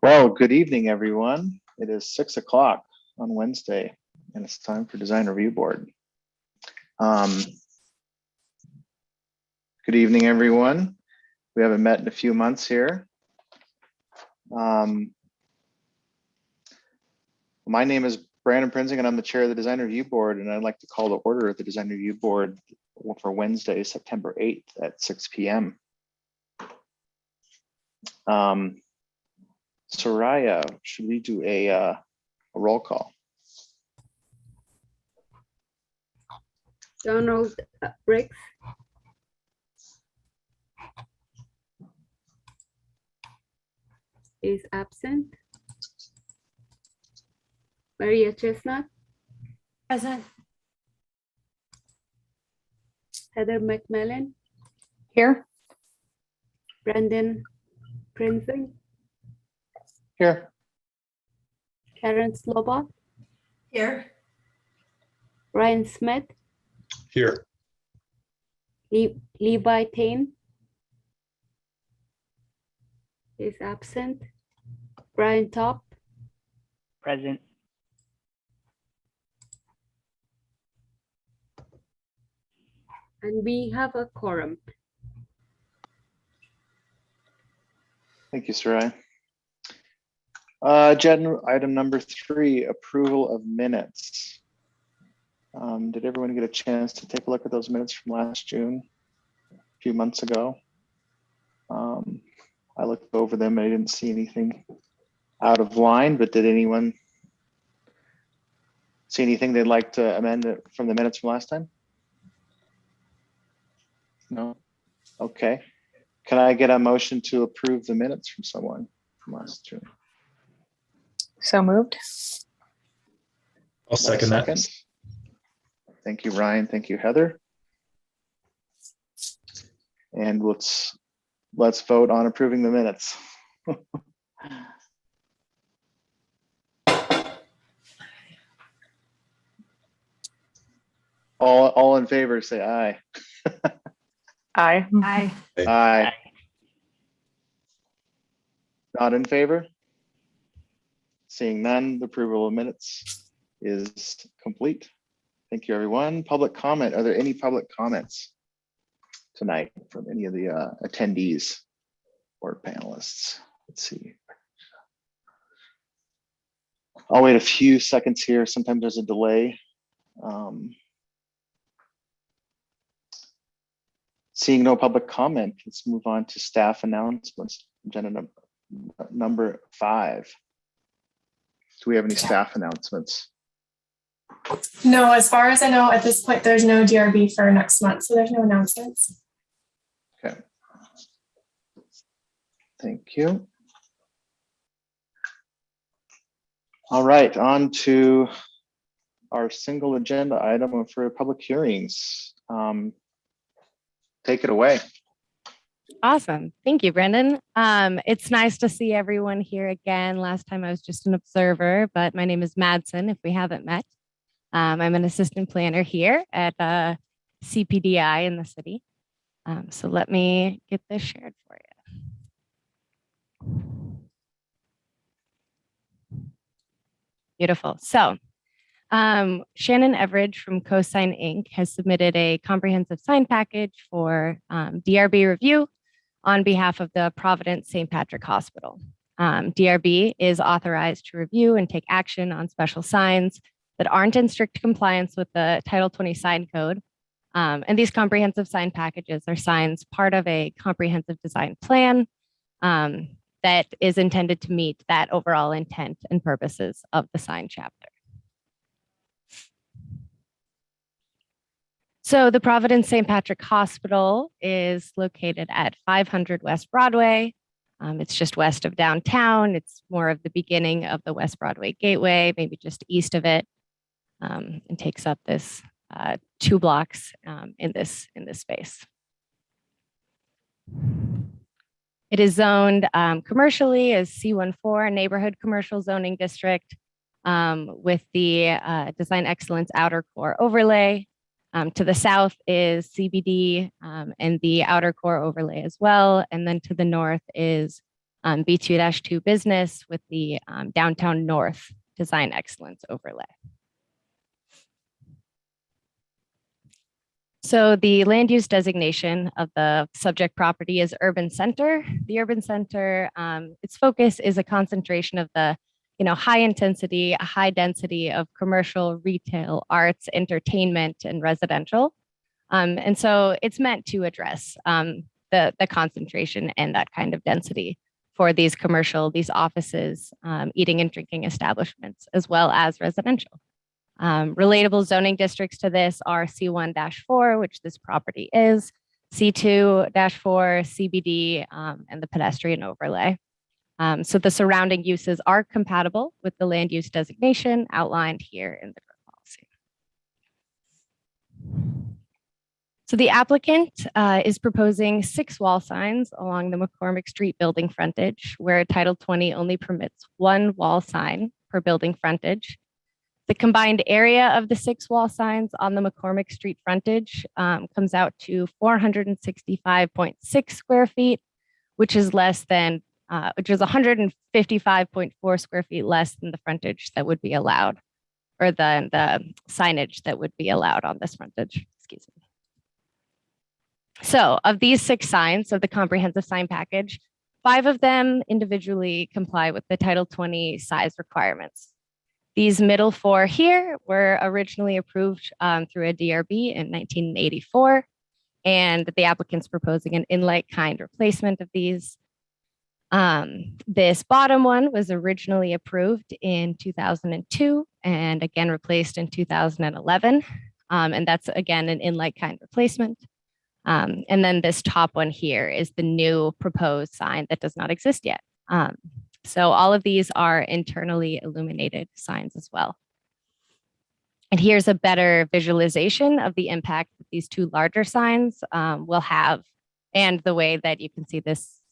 Well, good evening, everyone. It is 6 o'clock on Wednesday, and it's time for Design Review Board. Good evening, everyone. We haven't met in a few months here. My name is Brandon Prinzing, and I'm the chair of the Design Review Board, and I'd like to call to order the Design Review Board for Wednesday, September 8th at 6 p.m. Soraya, should we do a roll call? Donald Briggs. Is absent. Maria Chestnut. Present. Heather McMillan. Here. Brandon Prinzing. Here. Karen Slobot. Here. Ryan Smith. Here. Levi Tain is absent. Brian Top. Present. And we have a quorum. Thank you, Soraya. Agenda item number 3, approval of minutes. Did everyone get a chance to take a look at those minutes from last June, a few months ago? I looked over them and I didn't see anything out of line, but did anyone see anything they'd like to amend from the minutes from last time? No? Okay. Can I get a motion to approve the minutes from someone from last June? So moved. I'll second that. Thank you, Ryan. Thank you, Heather. And let's vote on approving the minutes. all in favor, say aye. Aye. Aye. Aye. Not in favor? Seeing none, the approval of minutes is complete. Thank you, everyone. Public comment. Are there any public comments tonight from any of the attendees or panelists? Let's see. I'll wait a few seconds here. Sometimes there's a delay. Seeing no public comment, let's move on to staff announcements. Agenda number 5. Do we have any staff announcements? No, as far as I know, at this point, there's no DRB for next month, so there's no announcements. Okay. Thank you. All right, on to our single agenda item for public hearings. Take it away. Awesome. Thank you, Brandon. It's nice to see everyone here again. Last time I was just an observer, but my name is Madsen, if we haven't met. I'm an assistant planner here at CPDI in the city. So let me get this shared for you. Beautiful. So Shannon Everidge from Cosign Inc. has submitted a comprehensive sign package for DRB review on behalf of the Providence St. Patrick Hospital. DRB is authorized to review and take action on special signs that aren't in strict compliance with the Title 20 sign code. And these comprehensive sign packages are signs part of a comprehensive design plan that is intended to meet that overall intent and purposes of the sign chapter. So the Providence St. Patrick Hospital is located at 500 West Broadway. It's just west of downtown. It's more of the beginning of the West Broadway Gateway, maybe just east of it, and takes up this 2 blocks in this space. It is zoned commercially as C14 neighborhood commercial zoning district with the Design Excellence Outer Core Overlay. To the south is CBD and the Outer Core Overlay as well. And then to the north is B2-2 business with the downtown north design excellence overlay. So the land use designation of the subject property is urban center. The urban center, its focus is a concentration of the high intensity, a high density of commercial, retail, arts, entertainment, and residential. And so it's meant to address the concentration and that kind of density for these commercial, these offices, eating and drinking establishments, as well as residential. Relatable zoning districts to this are C1-4, which this property is, C2-4, CBD, and the pedestrian overlay. So the surrounding uses are compatible with the land use designation outlined here in the growth policy. So the applicant is proposing 6 wall signs along the McCormick Street building frontage, where Title 20 only permits 1 wall sign per building frontage. The combined area of the 6 wall signs on the McCormick Street frontage comes out to 465.6 square feet, which is less than, which is 155.4 square feet less than the frontage that would be allowed, or the signage that would be allowed on this frontage, excuse me. So of these 6 signs of the comprehensive sign package, 5 of them individually comply with the Title 20 size requirements. These middle 4 here were originally approved through a DRB in 1984, and the applicant's proposing an in-like kind replacement of these. This bottom one was originally approved in 2002 and again replaced in 2011. And that's again an in-like kind replacement. And then this top one here is the new proposed sign that does not exist yet. So all of these are internally illuminated signs as well. And here's a better visualization of the impact that these 2 larger signs will have, and the way that you can see this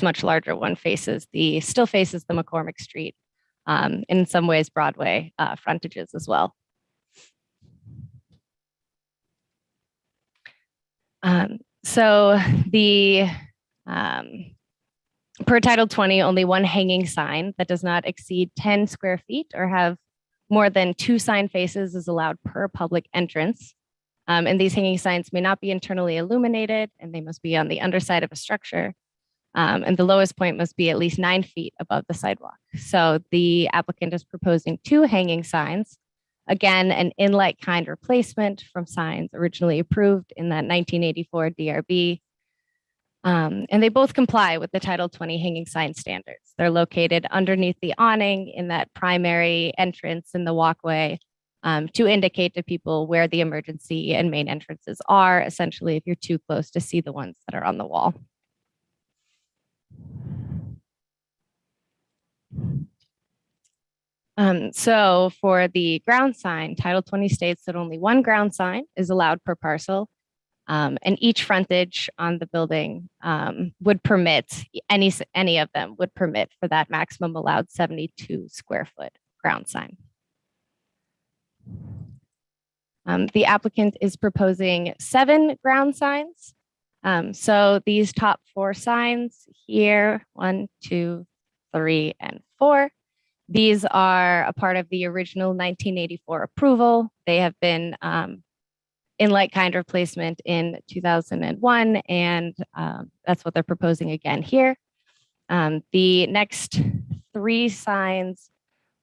much larger one still faces the McCormick Street, in some ways Broadway frontages as well. So the per Title 20, only 1 hanging sign that does not exceed 10 square feet or have more than 2 sign faces is allowed per public entrance. And these hanging signs may not be internally illuminated, and they must be on the underside of a structure. And the lowest point must be at least 9 feet above the sidewalk. So the applicant is proposing 2 hanging signs. Again, an in-like kind replacement from signs originally approved in that 1984 DRB. And they both comply with the Title 20 hanging sign standards. They're located underneath the awning in that primary entrance in the walkway to indicate to people where the emergency and main entrances are, essentially if you're too close to see the ones that are on the wall. So for the ground sign, Title 20 states that only 1 ground sign is allowed per parcel. And each frontage on the building would permit, any of them would permit for that maximum allowed 72 square foot ground sign. The applicant is proposing 7 ground signs. So these top 4 signs here, 1, 2, 3, and 4, these are a part of the original 1984 approval. They have been in like kind replacement in 2001, and that's what they're proposing again here. The next 3 signs,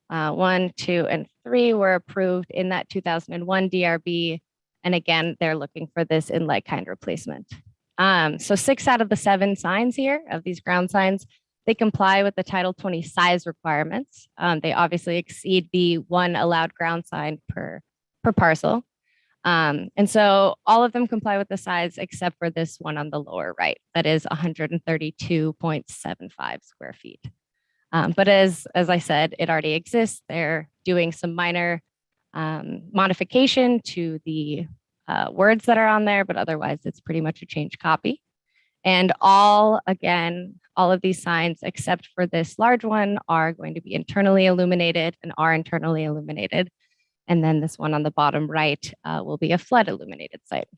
1, 2, and 3 were approved in that 2001 DRB, and again, they're looking for this in like kind replacement. So 6 out of the 7 signs here of these ground signs, they comply with the Title 20 size requirements. They obviously exceed the 1 allowed ground sign per parcel. And so all of them comply with the size except for this one on the lower right, that is 132.75 square feet. But as I said, it already exists. They're doing some minor modification to the words that are on there, but otherwise it's pretty much a changed copy. And all of these signs, except for this large one, are going to be internally illuminated and are internally illuminated. And then this one on the bottom right will be a flood illuminated site.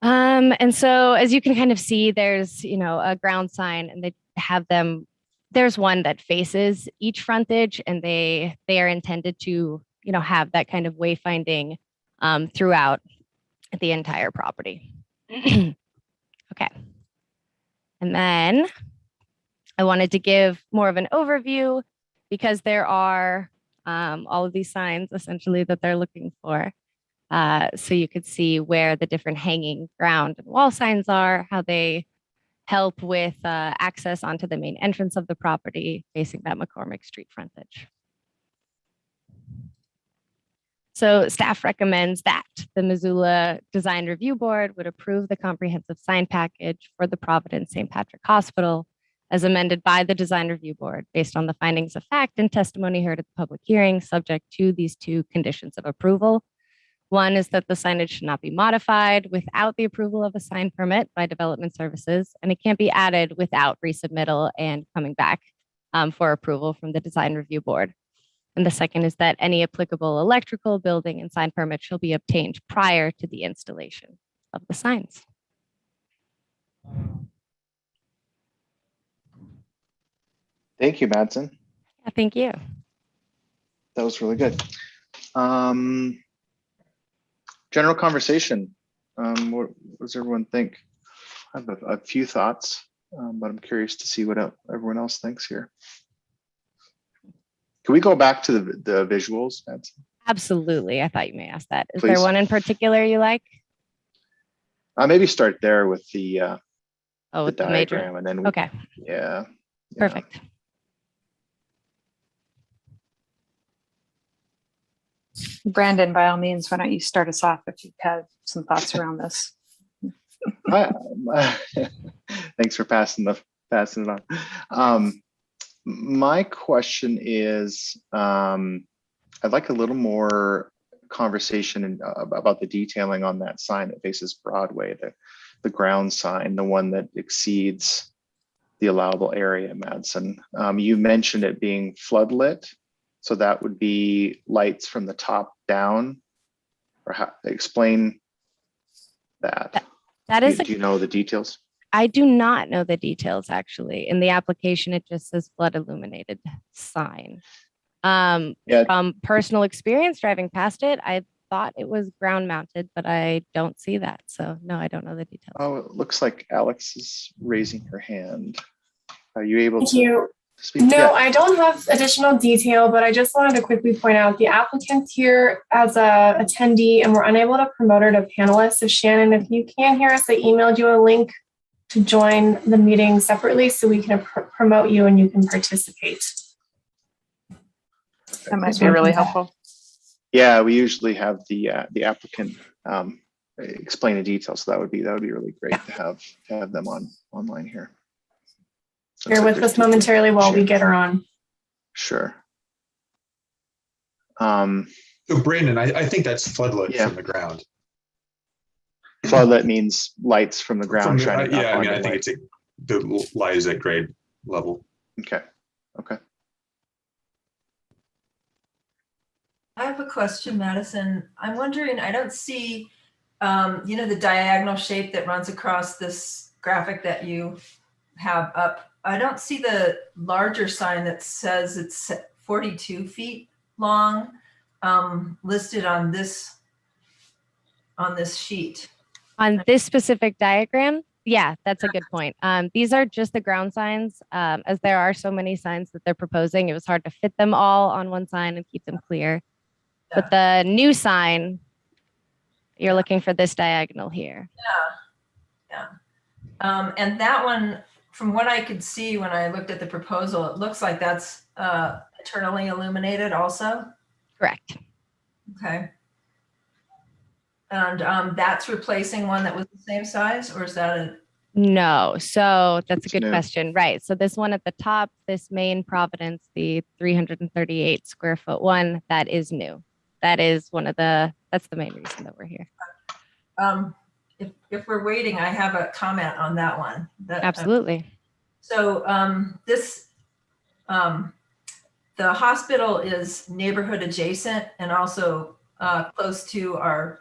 And so as you can kind of see, there's, a ground sign, and they have them, there's one that faces each frontage, and they are intended to, have that kind of wayfinding throughout the entire property. Okay. And then I wanted to give more of an overview because there are all of these signs essentially that they're looking for. So you could see where the different hanging ground and wall signs are, how they help with access onto the main entrance of the property facing that McCormick Street frontage. So staff recommends that the Missoula Design Review Board would approve the comprehensive sign package for the Providence St. Patrick Hospital as amended by the Design Review Board based on the findings of fact and testimony heard at the public hearing, subject to these two conditions of approval. One is that the signage should not be modified without the approval of a sign permit by Development Services, and it can't be added without resubmittal and coming back for approval from the Design Review Board. And the second is that any applicable electrical, building, and sign permit shall be obtained prior to the installation of the signs. Thank you, Madsen. Yeah, thank you. That was really good. General conversation. What does everyone think? I have a few thoughts, but I'm curious to see what everyone else thinks here. Can we go back to the visuals, Madsen? Absolutely. I thought you may ask that. Is Please. there one in particular you like? Maybe start there with the Oh, the major. diagram, and then Okay, yeah. perfect. Brandon, by all means, why don't you start us off if you have some thoughts around this? Thanks for passing it on. My question is, I'd like a little more conversation about the detailing on that sign that faces Broadway, the ground sign, the one that exceeds the allowable area, Madsen. You mentioned it being floodlit, so that would be lights from the top down, or how explain that. That is, do you know the details? I do not know the details actually. In the application, it just says flood illuminated sign. Yeah. From personal experience driving past it, I thought it was ground mounted, but I don't see that. So no, I don't know the details. Oh, it looks like Alex is raising her hand. Are you able Thank to you. speak? No, Yeah. I don't have additional detail, but I just wanted to quickly point out the applicant's here as a attendee, and we're unable to promote her to panelist. So Shannon, if you can hear us, I emailed you a link to join the meeting separately so we can promote you and you can participate. That might be really helpful. Yeah, we usually have the applicant explain the details. So that would be really great to have them online here. Bear with us momentarily while we get her on. Sure. So Brandon, I think that's floodlit Yeah. from the ground. Floodlit means lights from the ground shining up. Yeah, I mean, onto I think light. the light is at grade level. Okay. I have a question, Madison. I'm wondering, I don't see, the diagonal shape that runs across this graphic that you have up. I don't see the larger sign that says it's 42 feet long listed on this sheet. On this specific diagram, yeah, that's a good point. These are just the ground signs. As there are so many signs that they're proposing, it was hard to fit them all on one sign and keep them clear. Yeah. But the new sign, you're looking for this diagonal here. Yeah. And that one, from what I could see when I looked at the proposal, it looks like that's internally illuminated also. Correct. Okay. And that's replacing one that was the same size, or is that a? No, so that's a It's good new. question. Right. So this one at the top, this main Providence, the 338 square foot one, that is new. That is that's the main reason that we're here. If we're waiting, I have a comment on that one. Absolutely. So the hospital is neighborhood adjacent and also close to our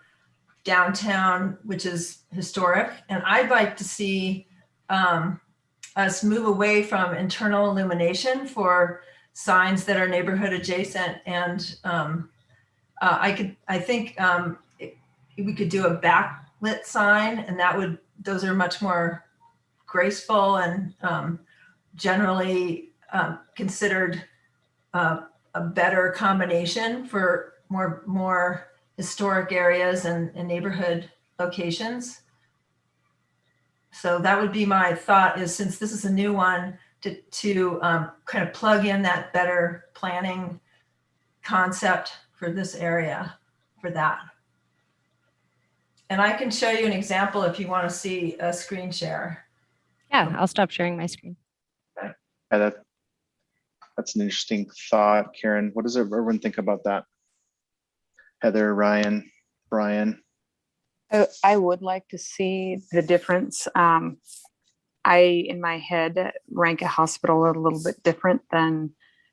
downtown, which is historic. And I'd like to see a us move away from internal illumination for signs that are neighborhood adjacent. And I think we could do a backlit sign, and those are much more graceful and generally considered a better combination for more historic areas and neighborhood locations. So that would be my thought, is since this is a new one, to kind of plug in that better planning concept for this area for that. And I can show you an example if you want to see a screen share. Yeah, I'll stop sharing my screen. Yeah, that's an interesting thought, Karen. What does everyone think about that? Heather, Ryan, Brian. I would like to see the difference. In my head, rank a hospital a little bit different than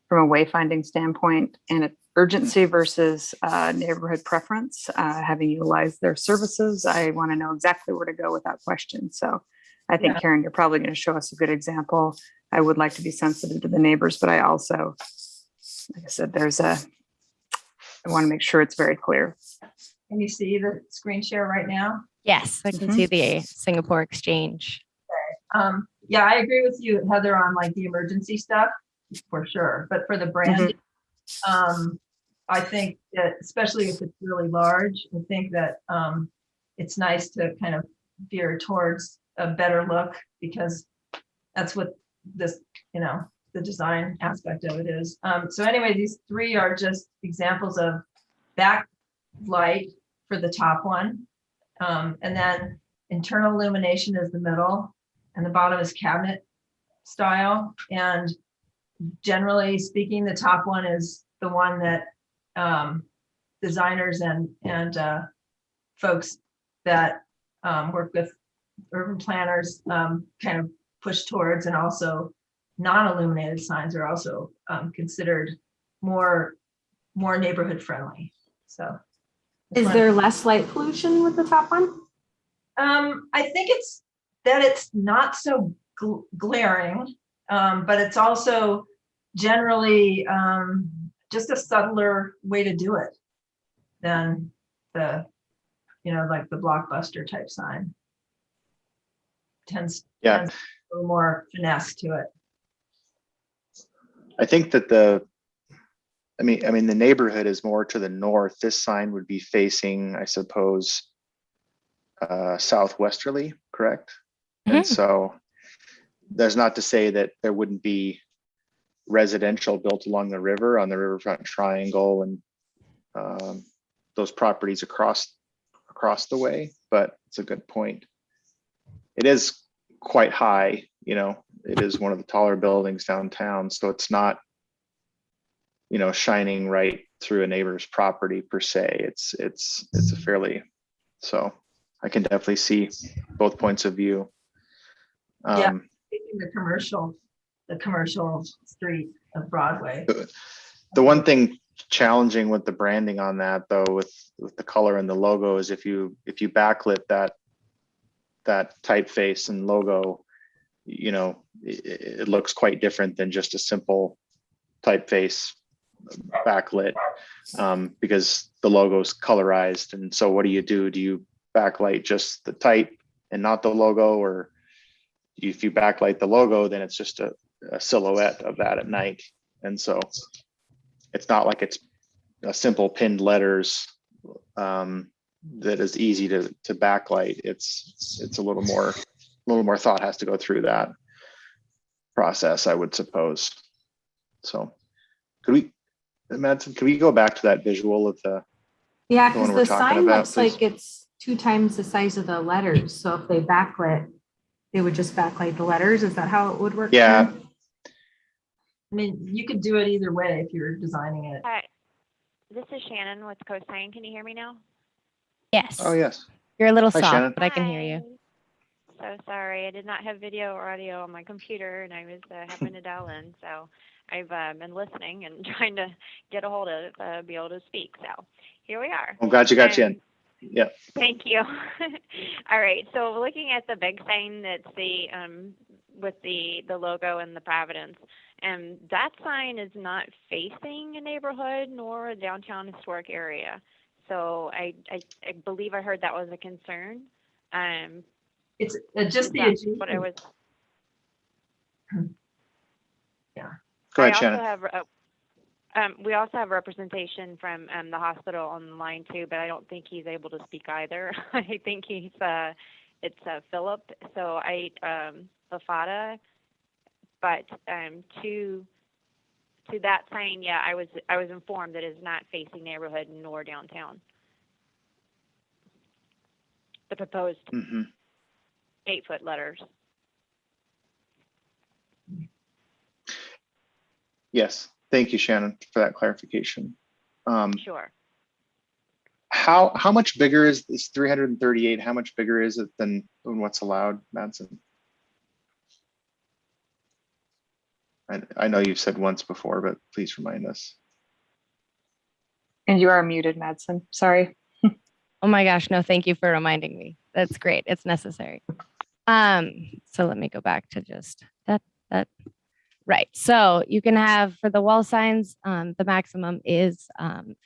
from a wayfinding standpoint, and an urgency versus neighborhood preference. Having utilized their services, I want to know exactly where to go without question. So I think, Yeah. Karen, you're probably going to show us a good example. I would like to be sensitive to the neighbors, but I also, like I said, I want to make sure it's very clear. Can you see the screen share right now? Yes, I can Mhm. see the Singapore Exchange. Yeah, I agree with you, Heather, on like the emergency stuff for sure. But for the brand, I think that especially if it's really large, I think that it's nice to kind of veer towards a better look, because that's what this, the design aspect of it is. So anyway, these three are just examples of backlight for the top one. And then internal illumination is the middle, and the bottom is cabinet style. And generally speaking, the top one is the one that designers and folks that work with urban planners kind of push towards, and also non-illuminated signs are also considered more neighborhood friendly. So Is there less light pollution with the top one? I think it's not so glaring, but it's also generally just a subtler way to do it than the, like the blockbuster type sign. Tends a little more finesse to it. I think that the neighborhood is more to the north. This sign would be facing, I suppose, southwesterly, correct? And so there's not to say that there wouldn't be residential built along the river on the riverfront triangle and those properties across the way, but it's a good point. It is quite high, it is one of the taller buildings downtown, so it's not, shining right through a neighbor's property per se. It's a fairly, so I can definitely see both points of view. The commercial street of Broadway. The one thing challenging with the branding on that, though, with the color and the logo, is if you backlit that typeface and logo, it looks quite different than just a simple typeface backlit, because the logo's colorized. And so what do? Do you backlight just the type and not the logo? Or if you backlight the logo, then it's just a silhouette of that at night. And so it's not like it's a simple pinned letters that is easy to backlight. It's a little more thought has to go through that process, I would suppose. So Madsen, could we go back to that visual of the Yeah, the one because we're the talking sign about, looks please? like it's 2 times the size of the letters. So if they backlit, they would just backlight the letters. Is that how it would work? Yeah. Karen? I mean, you could do it either way if you're designing it. Hi, this is Shannon with Coastline. Can you hear me now? Yes. Oh, yes. You're a little Hi, soft, Shannon. but I can hear you. So sorry, I did not have video or audio on my computer, and I was having to dial in. So I've been listening and trying to get a hold of, be able to speak. So here we are. I'm glad you got you in. Yeah. Thank you. All right. So looking at the big sign, that's the with the logo and the Providence. And that sign is not facing a neighborhood nor a downtown historic area. So I believe I heard that was a concern. It's just the That's what I was. Yeah. Go ahead, I Shannon. also have we also have representation from the hospital on the line too, but I don't think he's able to speak either. I think it's Philip. So Lafada, but to that sign, yeah, I was informed that it's not facing neighborhood nor downtown. The proposed 8-foot letters. Yes, thank you, Shannon, for that clarification. Sure. How much bigger is this 338? How much bigger is it than what's allowed, Madsen? I know you've said once before, but please remind us. And you are muted, Madsen. Sorry. Oh my gosh, no, thank you for reminding me. That's great. It's necessary. So let me go back to just that. Right. So you can have for the wall signs, the maximum is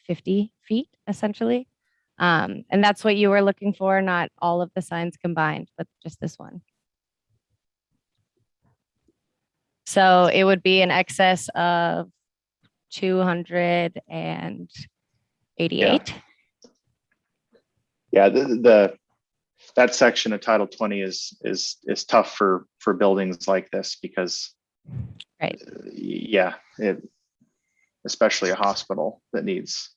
50 feet essentially. And that's what you were looking for, not all of the signs combined, but just this one. So it would be in excess of 288. Yeah, that section of Title 20 is tough for buildings like this because, right? Yeah, especially a hospital that needs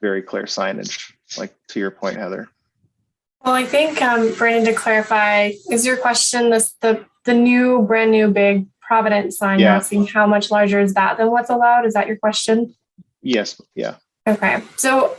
very clear signage, like to your point, Heather. Well, I think, Brandon, to clarify, is your question the new, brand new big Providence sign announcing how much larger is that than what's allowed? Is that your question? Yes, yeah. Okay, so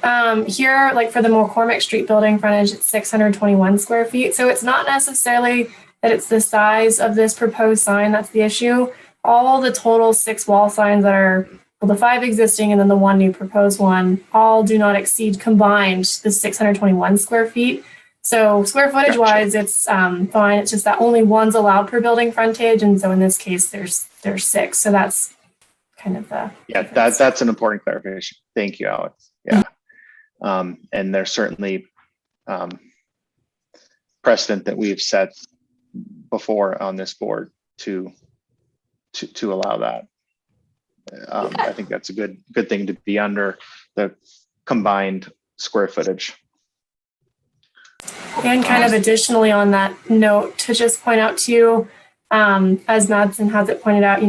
here, like for the McCormick Street building frontage, it's 621 square feet. So it's not necessarily that it's the size of this proposed sign that's the issue. All the total 6 wall signs that are, well, the 5 existing and then the 1 new proposed one, all do not exceed combined the 621 square feet. So square footage wise, it's fine. It's just that only one's allowed per building frontage, and so in this case, there's 6. So that's kind of the difference. That's an important clarification. Thank you, Alex. Yeah, and there's certainly precedent that we've set before on this board to allow that. I think that's a good thing to be under the combined square footage. And kind of additionally on that note, to just point out to you, as Madsen has it pointed out,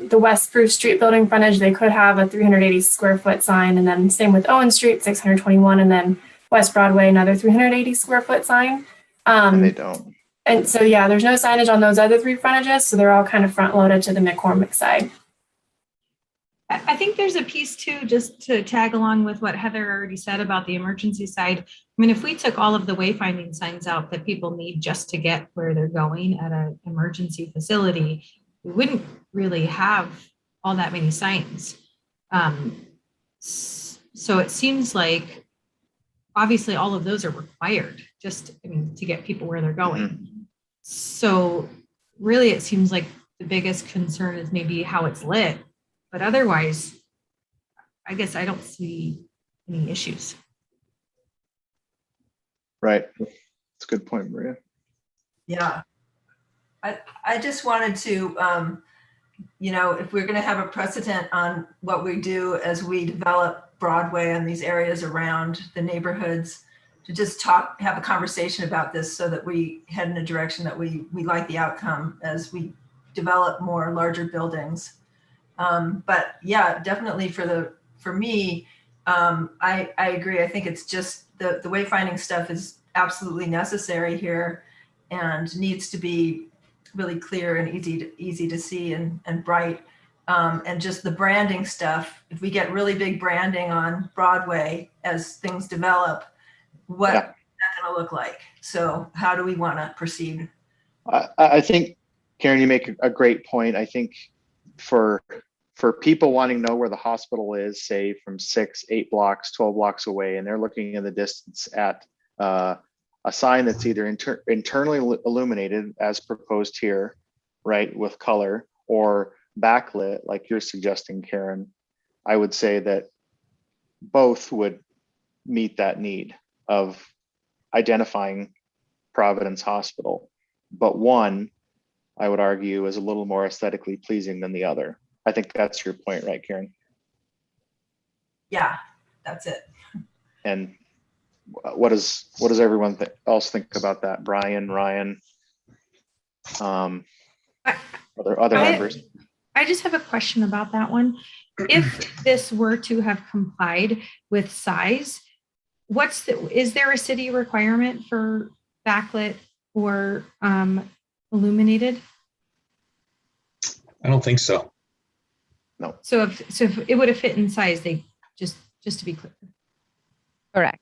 the West Spruce Street building frontage, they could have a 380 square foot sign, and then same with Owen Street, 621, and then West Broadway, another 380 square foot sign. And they don't. And so, yeah, there's no signage on those other 3 frontages, so they're all kind of front loaded to the McCormick side. I think there's a piece too, just to tag along with what Heather already said about the emergency side. I mean, if we took all of the wayfinding signs out that people need just to get where they're going at an emergency facility, we wouldn't really have all that many signs. So it seems like obviously all of those are required to get people where they're going. So really it seems like the biggest concern is maybe how it's lit. But otherwise, I guess I don't see any issues. Right. That's a good point, Maria. Yeah. I just wanted to, if we're going to have a precedent on what we do as we develop Broadway and these areas around the neighborhoods, to just have a conversation about this so that we head in a direction that we like the outcome as we develop more larger buildings. But yeah, definitely for me, I agree. I think it's just the wayfinding stuff is absolutely necessary here and needs to be really clear and easy to see and bright. And just the branding stuff, if we get really big branding on Broadway as things develop, what's that going to look like? So how do we want to proceed? I think, Karen, you make a great point. I think for people wanting to know where the hospital is, say from 6, 8 blocks, 12 blocks away, and they're looking in the distance at a sign that's either internally illuminated as proposed here, right, with color or backlit, like you're suggesting, Karen, I would say that both would meet that need of identifying Providence Hospital. But one, I would argue, is a little more aesthetically pleasing than the other. I think that's your point, right, Karen? Yeah, that's it. And what does everyone else think about that? Brian, Ryan, other members? I just have a question about that one. If this were to have complied with size, is there a city requirement for backlit or illuminated? I don't think so. No. So if it would have fit in size, they just to be clear. Correct.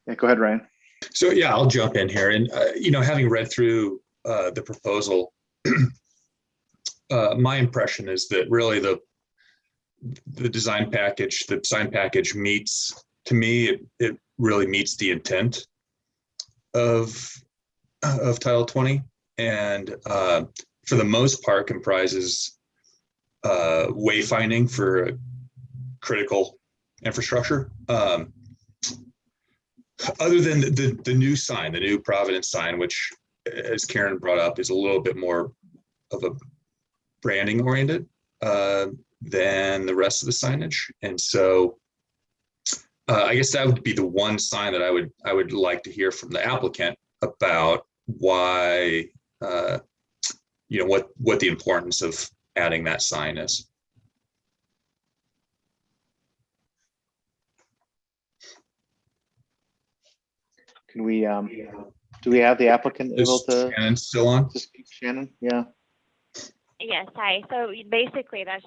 Yeah, go ahead, Ryan. So yeah, I'll jump in here. And, having read through the proposal, my impression is that really the design package meets, to me, it really meets the intent of Title 20. And for the most part comprises wayfinding for critical infrastructure. Other than the new sign, the new Providence sign, which, as Karen brought up, is a little bit more of a branding oriented than the rest of the signage. And so I guess that would be the one sign that I would like to hear from the applicant about why, what the importance of adding that sign is. Can we, do we have the applicant able to Shannon still on? speak? Shannon? Yeah. Yes, hi. So basically that's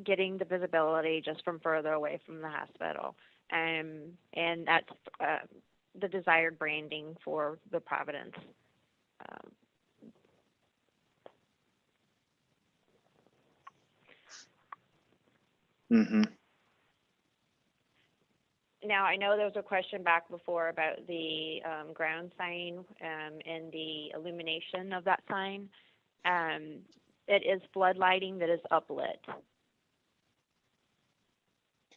getting the visibility just from further away from the hospital. And that's the desired branding for the Providence. Mm-hmm. Now, I know there was a question back before about the ground sign and the illumination of that sign. It is floodlighting that is uplit.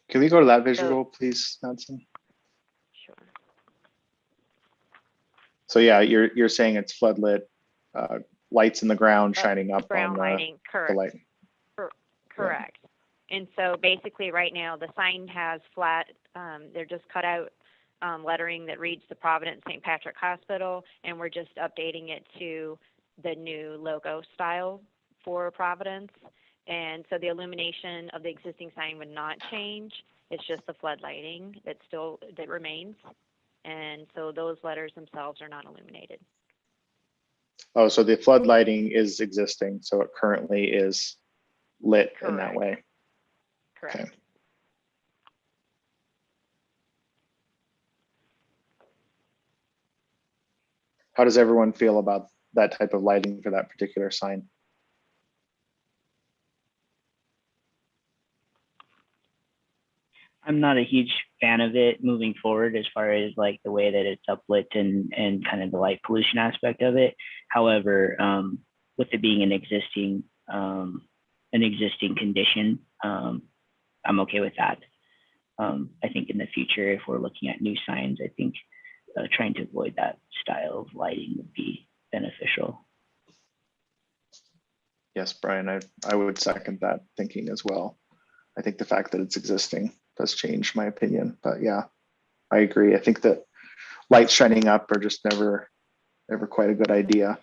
Can we go to that visual, please, Nancy? Sure. So yeah, you're saying it's floodlit, lights in the ground shining up Ground on lighting, correct. the light. Correct. And so basically right now the sign has flat, they're just cut out lettering that reads the Providence St. Patrick Hospital, and we're just updating it to the new logo style for Providence. And so the illumination of the existing sign would not change. It's just the floodlighting that remains. And so those letters themselves are not illuminated. Oh, so the floodlighting is existing, so it currently is lit in that Correct. way. Correct. Okay. How does everyone feel about that type of lighting for that particular sign? I'm not a huge fan of it moving forward as far as like the way that it's uplit and kind of the light pollution aspect of it. However, with it being an existing condition, I'm okay with that. I think in the future, if we're looking at new signs, I think trying to avoid that style of lighting would be beneficial. Yes, Brian, I would second that thinking as well. I think the fact that it's existing does change my opinion, but yeah, I agree. I think that lights shining up are just never quite a good idea.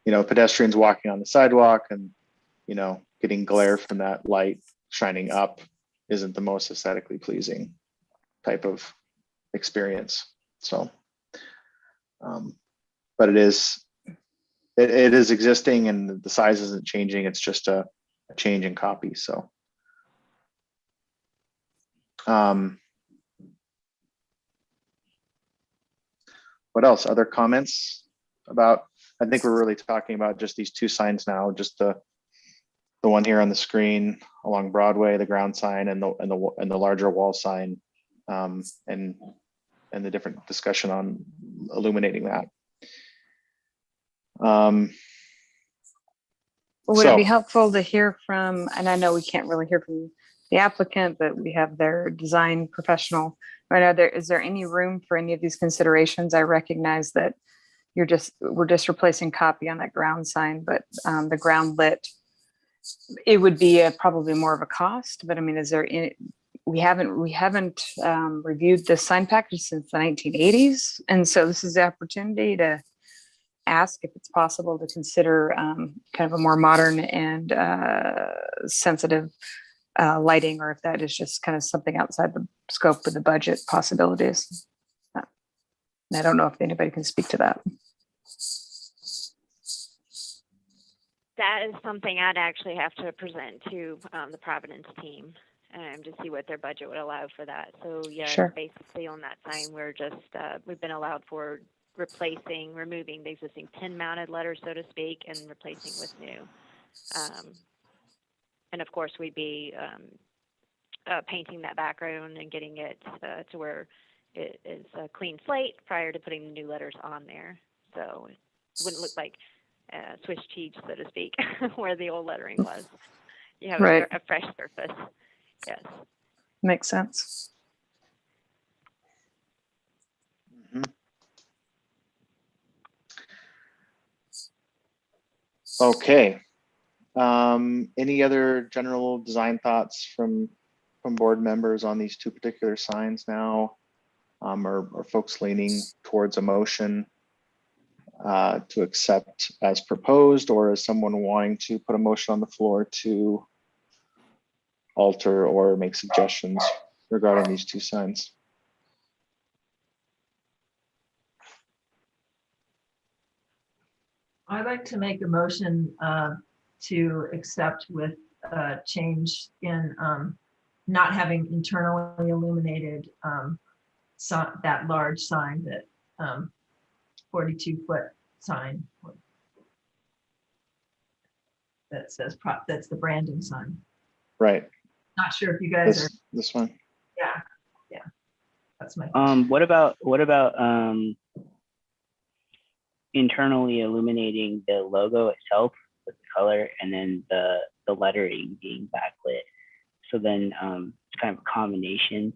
You know, pedestrians walking on the sidewalk and, you know, getting glare from that light shining up isn't the most aesthetically pleasing type of experience. So, but it is existing and the size isn't changing. It's just a change in copy. So, what else? Other comments about? I think we're really talking about just these two signs now, just the one here on the screen along Broadway, the ground sign, and the larger wall sign, and the different discussion on illuminating that. Would it be So- helpful to hear from, and I know we can't really hear from the applicant, but we have their design professional. Right, is there any room for any of these considerations? I recognize that we're just replacing copy on that ground sign, but the ground lit, it would be probably more of a cost, but I mean, is there any, we haven't reviewed this sign package since the 1980s. And so this is the opportunity to ask if it's possible to consider kind of a more modern and sensitive lighting, or if that is just kind of something outside the scope of the budget possibilities. And I don't know if anybody can speak to that. That is something I'd actually have to present to the Providence team to see what their budget would allow for that. So yeah, Sure. basically on that sign, we're just, we've been allowed for removing the existing pin-mounted letters, so to speak, and replacing with new. And of course, we'd be painting that background and getting it to where it is a clean slate prior to putting the new letters on there. So it wouldn't look like Swiss cheese, so to speak, where the old lettering was. You have Right. a fresh surface. Yes. Makes sense. Mhm. Okay. Any other general design thoughts from board members on these two particular signs now? Or folks leaning towards a motion to accept as proposed, or is someone wanting to put a motion on the floor to alter or make suggestions regarding these two signs? I'd like to make a motion to accept with a change in not having internally illuminated that large sign, that 42-foot sign that says that's the branding sign. Right. Not sure if you guys are. This one. Yeah. That's my. What about internally illuminating the logo itself with the color, and then the lettering being backlit? So then it's kind of a combination.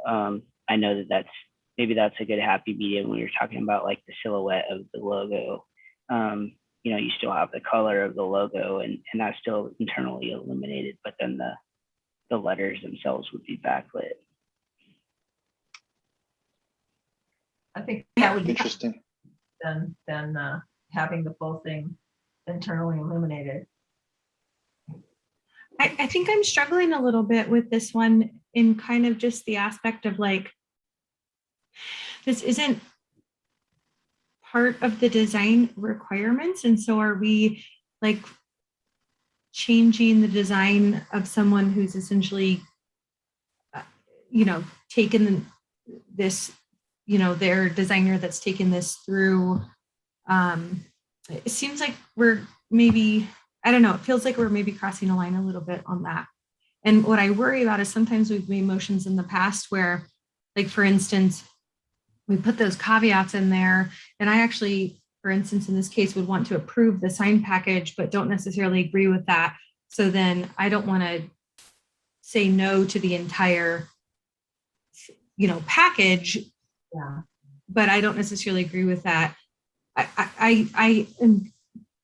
I know that's a good happy medium when you're talking about like the silhouette of the logo. You know, you still have the color of the logo, and that's still internally illuminated, but then the letters themselves would be backlit. I think that would be Interesting. than having the full thing internally illuminated. I think I'm struggling a little bit with this one in kind of just the aspect of like, this isn't part of the design requirements. And so are we like changing the design of someone who's essentially, taken this, their designer that's taken this through. It seems like we're maybe, I don't know, it feels like we're maybe crossing a line a little bit on that. And what I worry about is sometimes we've made motions in the past where, like, for instance, we put those caveats in there, and I actually, for instance, in this case, would want to approve the sign package, but don't necessarily agree with that. So then I don't want to say no to the entire, package. Yeah. But I don't necessarily agree with that. I am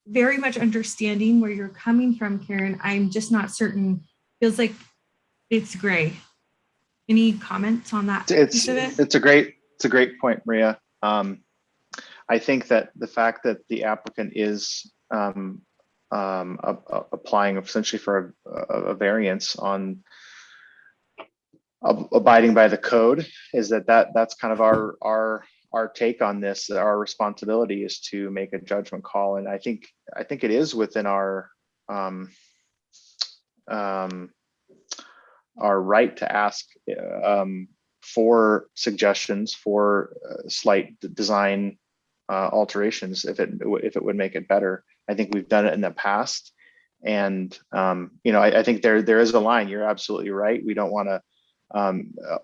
very much understanding where you're coming from, Karen. I'm just not certain. Feels like it's gray. Any comments on that piece of it? It's a great point, Maria. I think that the fact that the applicant is applying essentially for a variance on abiding by the code is that's kind of our take on this. Our responsibility is to make a judgment call, and I think it is within our right to ask for suggestions for slight design alterations if it would make it better. I think we've done it in the past, and I think there is a line. You're absolutely right. We don't want to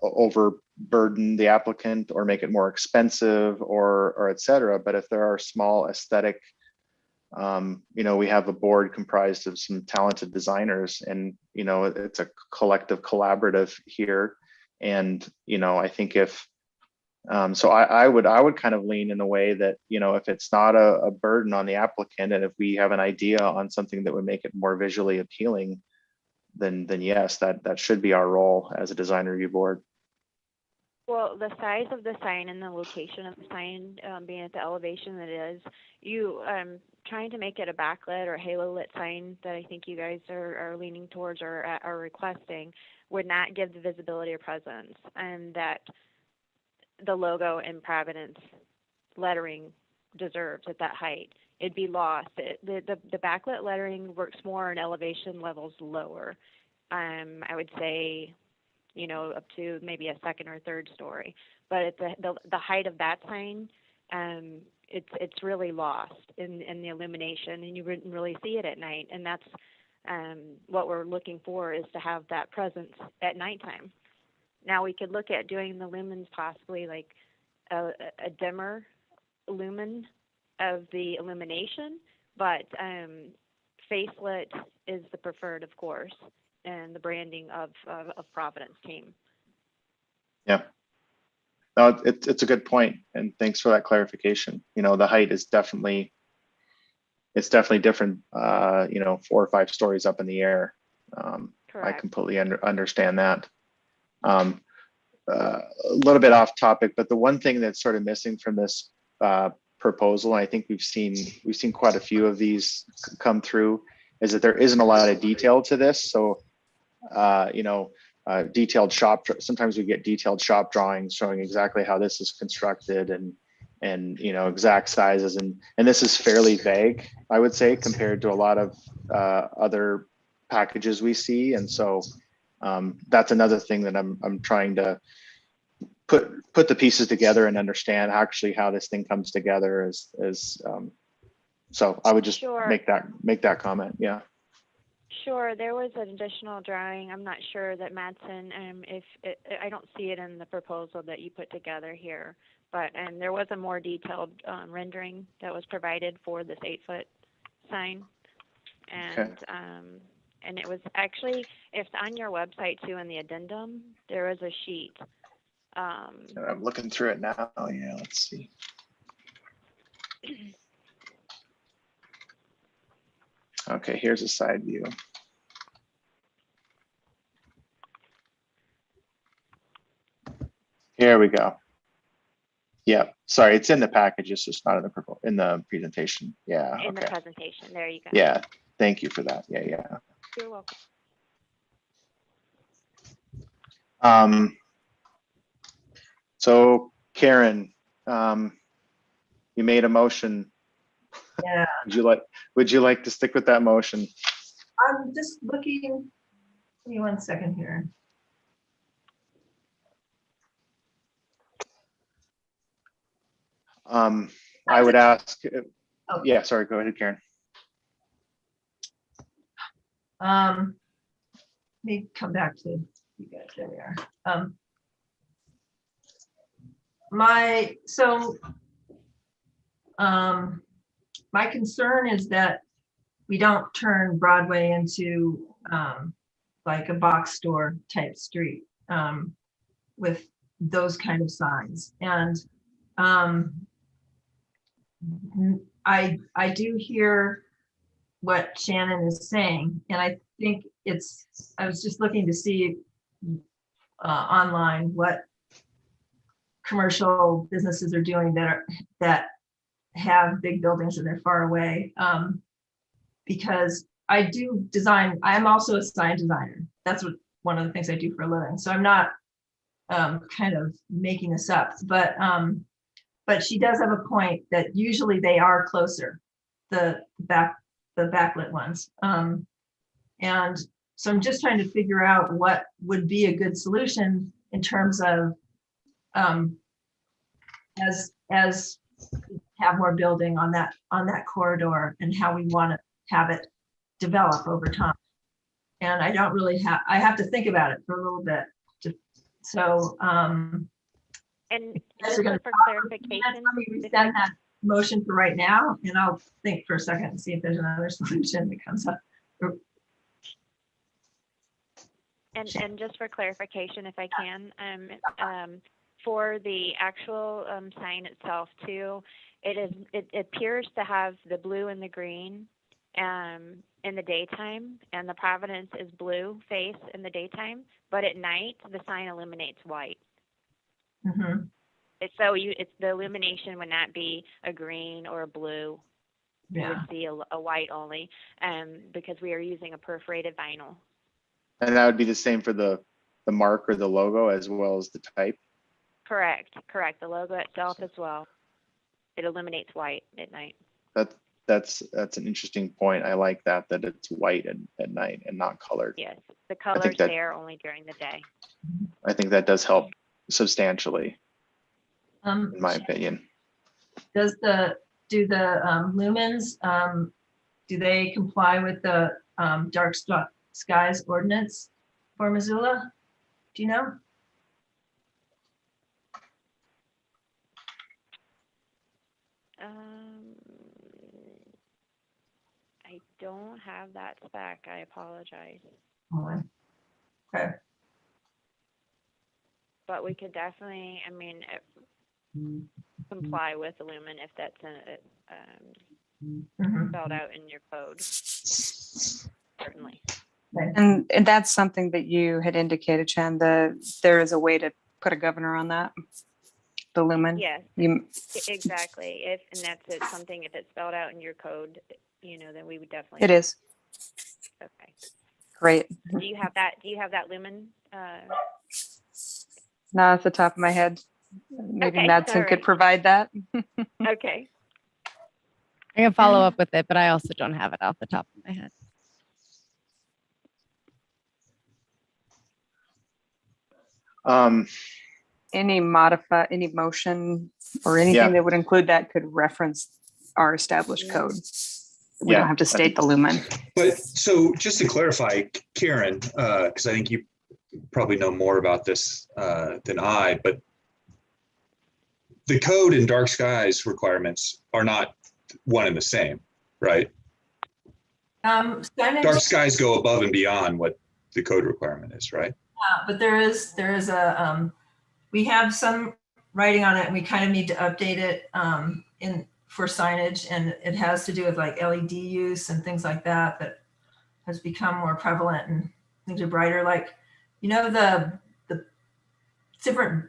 overburden the applicant or make it more expensive or et cetera. But if there are small aesthetic You know, we have a board comprised of some talented designers, and, you know, it's a collective collaborative here. And, you know, I think if, so I would kind of lean in a way that, you know, if it's not a burden on the applicant, and if we have an idea on something that would make it more visually appealing, then yes, that should be our role as a design review board. Well, the size of the sign and the location of the sign, being at the elevation that it is, you trying to make it a backlit or halo lit sign that I think you guys are leaning towards or are requesting would not give the visibility or presence, and that the logo and Providence lettering deserves at that height. It'd be lost. The backlit lettering works more in elevation levels lower. I would say, you know, up to maybe a second or third story. But at the height of that sign, it's really lost in the illumination, and you wouldn't really see it at night. And that's what we're looking for, is to have that presence at nighttime. Now we could look at doing the lumens possibly like a dimmer lumen of the illumination, but facelit is the preferred, of course, and the branding of Providence team. Yeah. No, it's a good point, and thanks for that clarification. You know, the height is definitely, it's definitely different, you know, 4 or 5 stories up in the air. I completely understand that. A little bit off topic, but the one thing that's sort of missing from this proposal, and I think we've seen quite a few of these come through, is that there isn't a lot of detail to this. So, you know, detailed shop, sometimes we get detailed shop drawings showing exactly how this is constructed, and you know, exact sizes, and this is fairly vague, I would say, compared to a lot of other packages we see. And so that's another thing that I'm trying to put the pieces together and understand actually how this thing comes together. So I would just make that comment. Yeah. Sure, there was an additional drawing. I'm not sure that Madsen, I don't see it in the proposal that you put together here, but there was a more detailed rendering that was provided for this 8-foot sign, and okay. And it was actually, if on your website too, in the addendum, there was a sheet. I'm looking through it now. Yeah, let's see. Okay, here's a side view. Here we go. Yeah, sorry, it's in the package. It's just not in the presentation. Yeah. In the presentation, there you go. Yeah, thank you for that. Yeah. You're welcome. So Karen, you made a motion. Yeah. Would you like to stick with that motion? I'm just looking, give me 1 second here. I would ask, yeah, sorry, go ahead, Karen. Let me come back to you guys. There we are. My concern is that we don't turn Broadway into like a box store type street with those kind of signs. And I do hear what Shannon is saying, and I think I was just looking to see online what commercial businesses are doing that have big buildings and they're far away, because I do design. I'm also a sign designer. That's one of the things I do for a living. So I'm not kind of making this up, but she does have a point that usually they are closer, the backlit ones. And so I'm just trying to figure out what would be a good solution in terms of as have more building on that corridor and how we want to have it develop over time. And I don't really I have to think about it for a little bit. And just for clarification, let me resend that motion for right now, and I'll think for a second and see if there's another solution that comes up. And just for clarification, if I can, for the actual sign itself too, it appears to have the blue and the green in the daytime, and the Providence is blue face in the daytime, but at night the sign illuminates white. Mhm. It's the illumination would not be a green or a blue. You Yeah. would see a white only, because we are using a perforated vinyl. And that would be the same for the mark or the logo as well as the type. Correct. The logo itself as well. It illuminates white at night. That's an interesting point. I like that it's white at night and not colored. Yes, the color's that- there only during the day. I think that does help substantially, in my opinion. Do the lumens, do they comply with the dark skies ordinance for Missoula? Do you know? I don't have that spec. I apologize. Oh, okay. But we could definitely, comply with the lumen if that's Mhm. spelled out in your code. Certainly. And that's something that you had indicated, Chan, there is a way to put a governor on that, the lumen. Yes, You, exactly. If it's spelled out in your code, then we would definitely. it is. Okay. Great. Do you have that lumen? Not off the top of my head. Maybe Okay, Madsen all could right. provide that. Okay. I can follow up with it, but I also don't have it off the top of my head. Any motion or anything Yeah. that would include that could reference our established code. We Yeah, don't have to I state the lumen. But so just to clarify, Karen, because I think you probably know more about this than I, but the code and dark skies requirements are not one and the same, right? Signage, Dark skies go above and beyond what the code requirement is, right? but there is a, we have some writing on it, and we kind of need to update it for signage, and it has to do with like LED use and things like that has become more prevalent, and things are brighter. Like, the different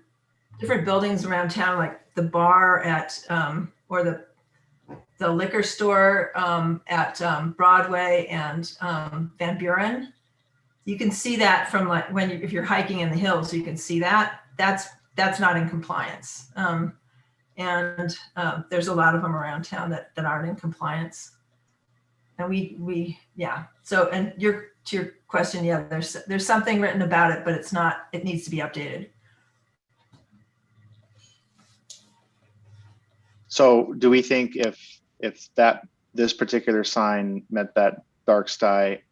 buildings around town, like the bar at or the liquor store at Broadway and Van Buren. You can see that from like if you're hiking in the hills, you can see that. That's not in compliance. And there's a lot of them around town that aren't in compliance. And we yeah. So, and to your question, yeah, there's something written about it, but it needs to be updated. So do we think if this particular sign met that dark sky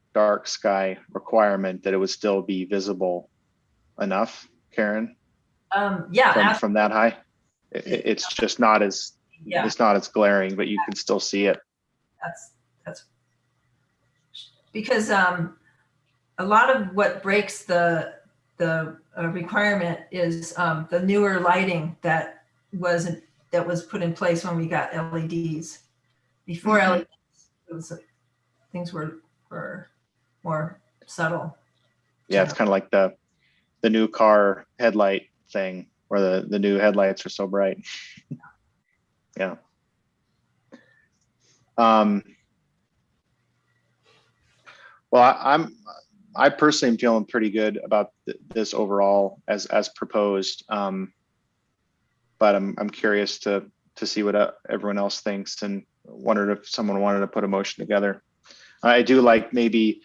requirement, that it would still be visible enough, Karen? Yeah. From that high, it's just not as it's not as glaring, but you can still see it. That's because a lot of what breaks the requirement is the newer lighting that was put in place when we got LEDs. Before LEDs, things were more subtle. Yeah, it's kind of like the new car headlight thing, where the new headlights are so bright. Yeah. Well, I personally am feeling pretty good about this overall as proposed. But I'm curious to see what everyone else thinks, and wondered if someone wanted to put a motion together. I do like maybe,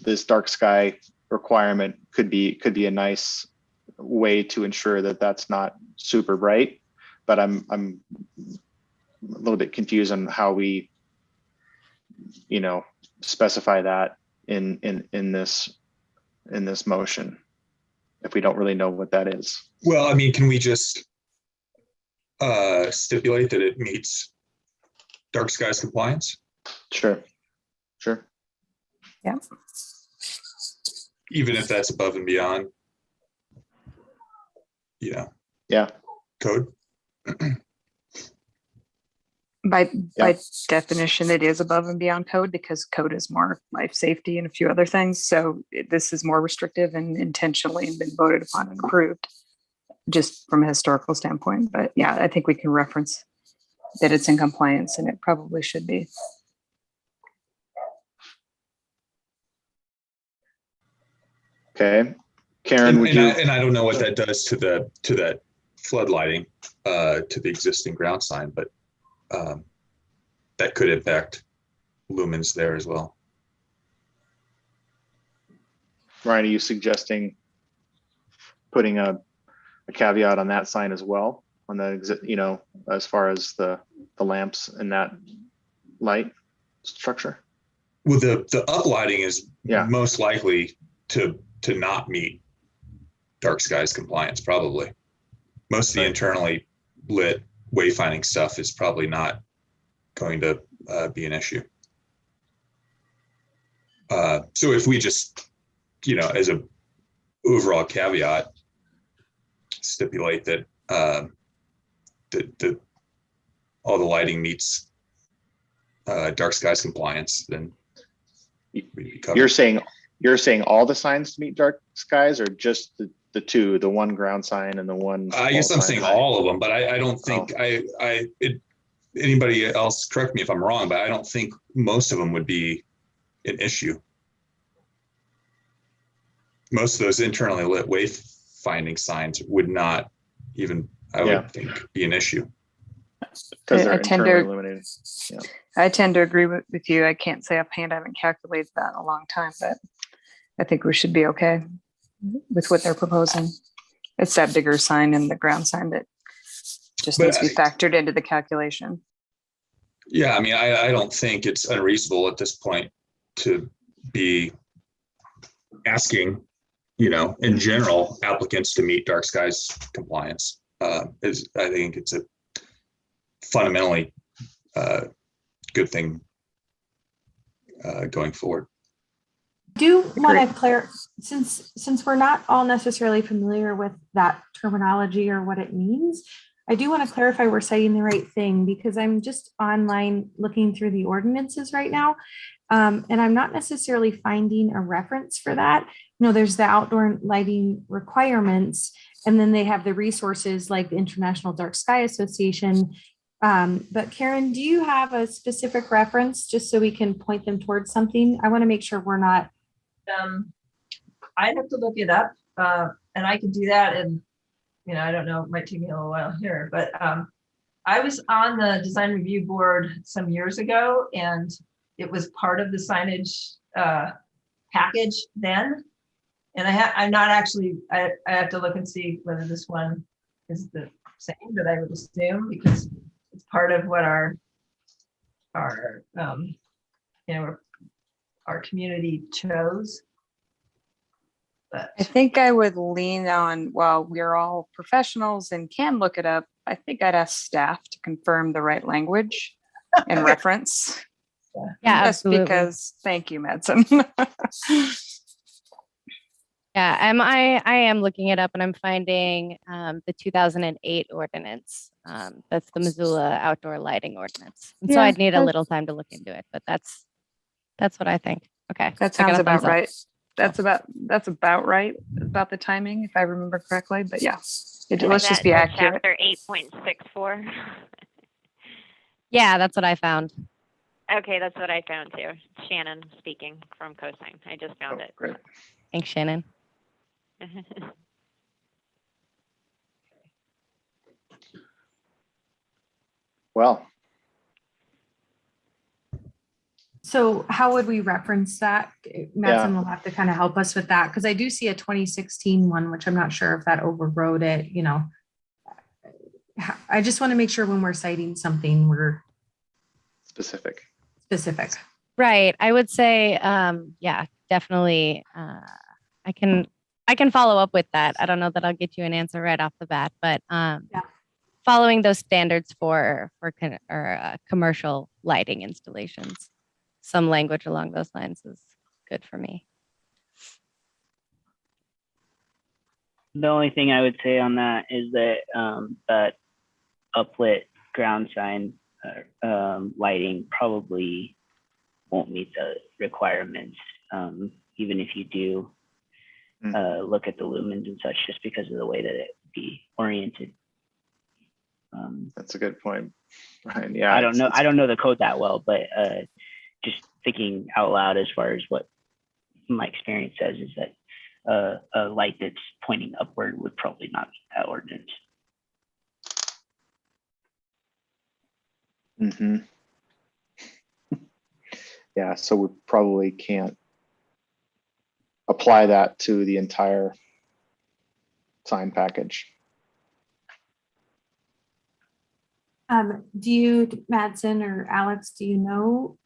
this dark sky requirement could be a nice way to ensure that that's not super bright, but I'm a little bit confused on how we, specify that in this motion, if we don't really know what that is. Well, I mean, can we just stipulate that it meets dark skies compliance, Sure. Sure. Yeah. even if that's above and beyond, Yeah. code. By definition, it is above and beyond code because code is more life safety and a few other things. So this is more restrictive and intentionally been voted upon and approved just from a historical standpoint. But yeah, I think we can reference that it's in compliance and it probably should be. Okay. Karen, would you? And I don't know what that does to that flood lighting, to the existing ground sign, but that could impact lumens there as well. Ryan, are you suggesting putting a caveat on that sign as well, on the exit, as far as the lamps and that light structure? Well, the uplighting is Yeah. most likely to not meet dark skies compliance, probably. Most of the Right. internally lit wayfinding stuff is probably not going to be an issue. So if we just, as a overall caveat, stipulate that that all the lighting meets dark skies compliance, then we'd be covered. You're saying all the signs to meet dark skies, or just the two, the one ground sign and the one? I guess I'm saying all of them, but I don't think anybody else correct me if I'm wrong, but I don't think most of them would be an issue. Most of those internally lit wayfinding signs would not even, I would think, be an issue. Because they're I tend internally to- illuminated. Yeah. I tend to agree with you. I can't say offhand. I haven't calculated that in a long time, but I think we should be okay with what they're proposing. It's that bigger sign and the ground sign that just needs to be factored into the calculation. Yeah, I mean, I don't think it's unreasonable at this point to be asking, in general, applicants to meet dark skies compliance. I think it's a fundamentally good thing going forward. Do want to clarify, since we're not all necessarily familiar with that terminology or what it means, I do want to clarify we're citing the right thing, because I'm just online looking through the ordinances right now, and I'm not necessarily finding a reference for that. There's the outdoor lighting requirements, and then they have the resources like the International Dark Sky Association. But Karen, do you have a specific reference just so we can point them towards something? I want to make sure we're not. I'd have to look it up, and I can do that. And, I don't know, it might take me a little while here, but I was on the design review board some years ago, and it was part of the signage package then. And I'm not actually, I have to look and see whether this one is the same, but I would assume, because it's part of what our community chose. But I think I would lean on, while we're all professionals and can look it up, I think I'd ask staff to confirm the right language and reference. Yeah, Just absolutely. because, thank you, Madsen. Yeah, I am looking it up and I'm finding the 2008 ordinance. That's the Missoula outdoor lighting ordinance. And so Yeah, I'd need a that- little time to look into it, but that's what I think. Okay. That I got sounds a about thumbs up. right. That's about right about the timing, if I remember correctly. But yeah, let's just be accurate. Chapter 8.64. Yeah, that's what I found. Okay, that's what I found too. Shannon speaking from Cosign. I just found it. Great. Thanks, Shannon. Well, So how would we reference that? Madsen will have to kind of help us with that, because I do see a 2016 one, which I'm not sure if that overrode it. I just want to make sure when we're citing something, we're specific. specific. Right. I would say, yeah, definitely. I can follow up with that. I don't know that I'll get you an answer right off the bat, but following those standards for commercial lighting installations. Some language along those lines is good for me. The only thing I would say on that is that that uplit ground sign lighting probably won't meet the requirements, even if you do look at the lumens and such, just because of the way that it would be oriented. That's a good point, Brian. Yeah, I don't know the code that well, but just thinking out loud as far as what my experience says is that a light that's pointing upward would probably not meet that ordinance. Mm-hmm. Yeah, so we probably can't apply that to the entire sign package. Do you, Madsen or Alex, do you know,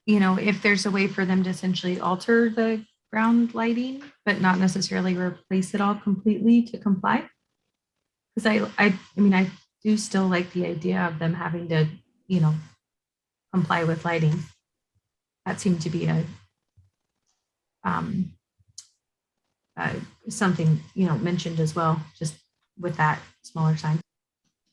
if there's a way for them to essentially alter the ground lighting, but not necessarily replace it all completely to comply? Because I mean, I do still like the idea of them having to, comply with lighting. That seemed to be something, mentioned as well, just with that smaller sign.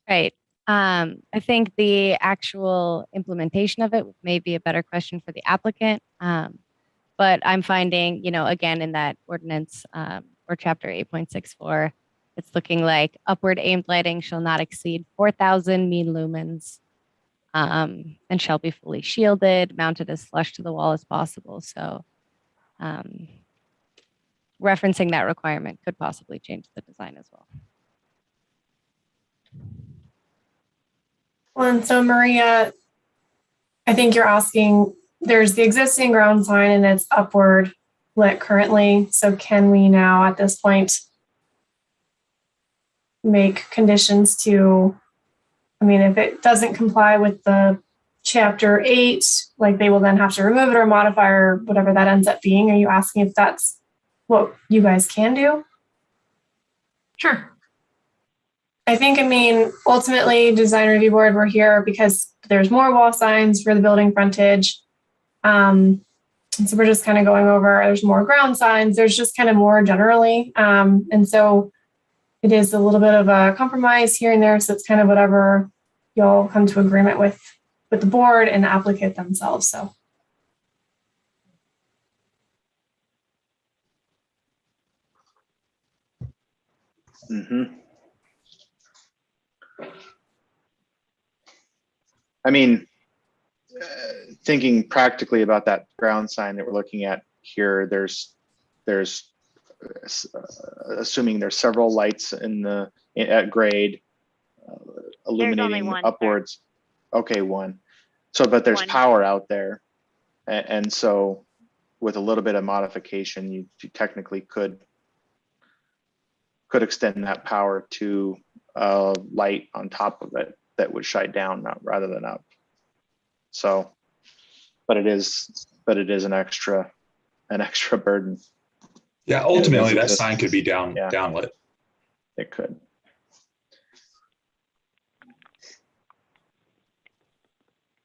Right. I think the actual implementation of it may be a better question for the applicant. But I'm finding, again, in that ordinance or chapter 8.64, it's looking like upward aimed lighting shall not exceed 4,000 mean lumens and shall be fully shielded, mounted as flush to the wall as possible. So referencing that requirement could possibly change the design as well. Well, and so Maria, I think you're asking, there's the existing ground sign and it's upward lit currently. So can we now at this point make conditions to, I mean, if it doesn't comply with the chapter 8, like they will then have to remove it or modify or whatever that ends up being. Are you asking if that's what you guys can do? Sure. I think, ultimately, design review board, we're here because there's more wall signs for the building frontage. And so we're just kind of going over, there's more ground signs, there's just kind of more generally. And so it is a little bit of a compromise here and there. So it's kind of whatever you'll come to agreement with the board and the applicant themselves. So. Mm-hmm. Thinking practically about that ground sign that we're looking at here, there's assuming there's several lights at grade illuminating one, upwards. Okay, one. So, but there's One. power out there, and so with a little bit of modification, you technically could extend that power to a light on top of it that would shine down rather than up. So, but it is an extra burden. Yeah, ultimately that sign could be downlit. It could.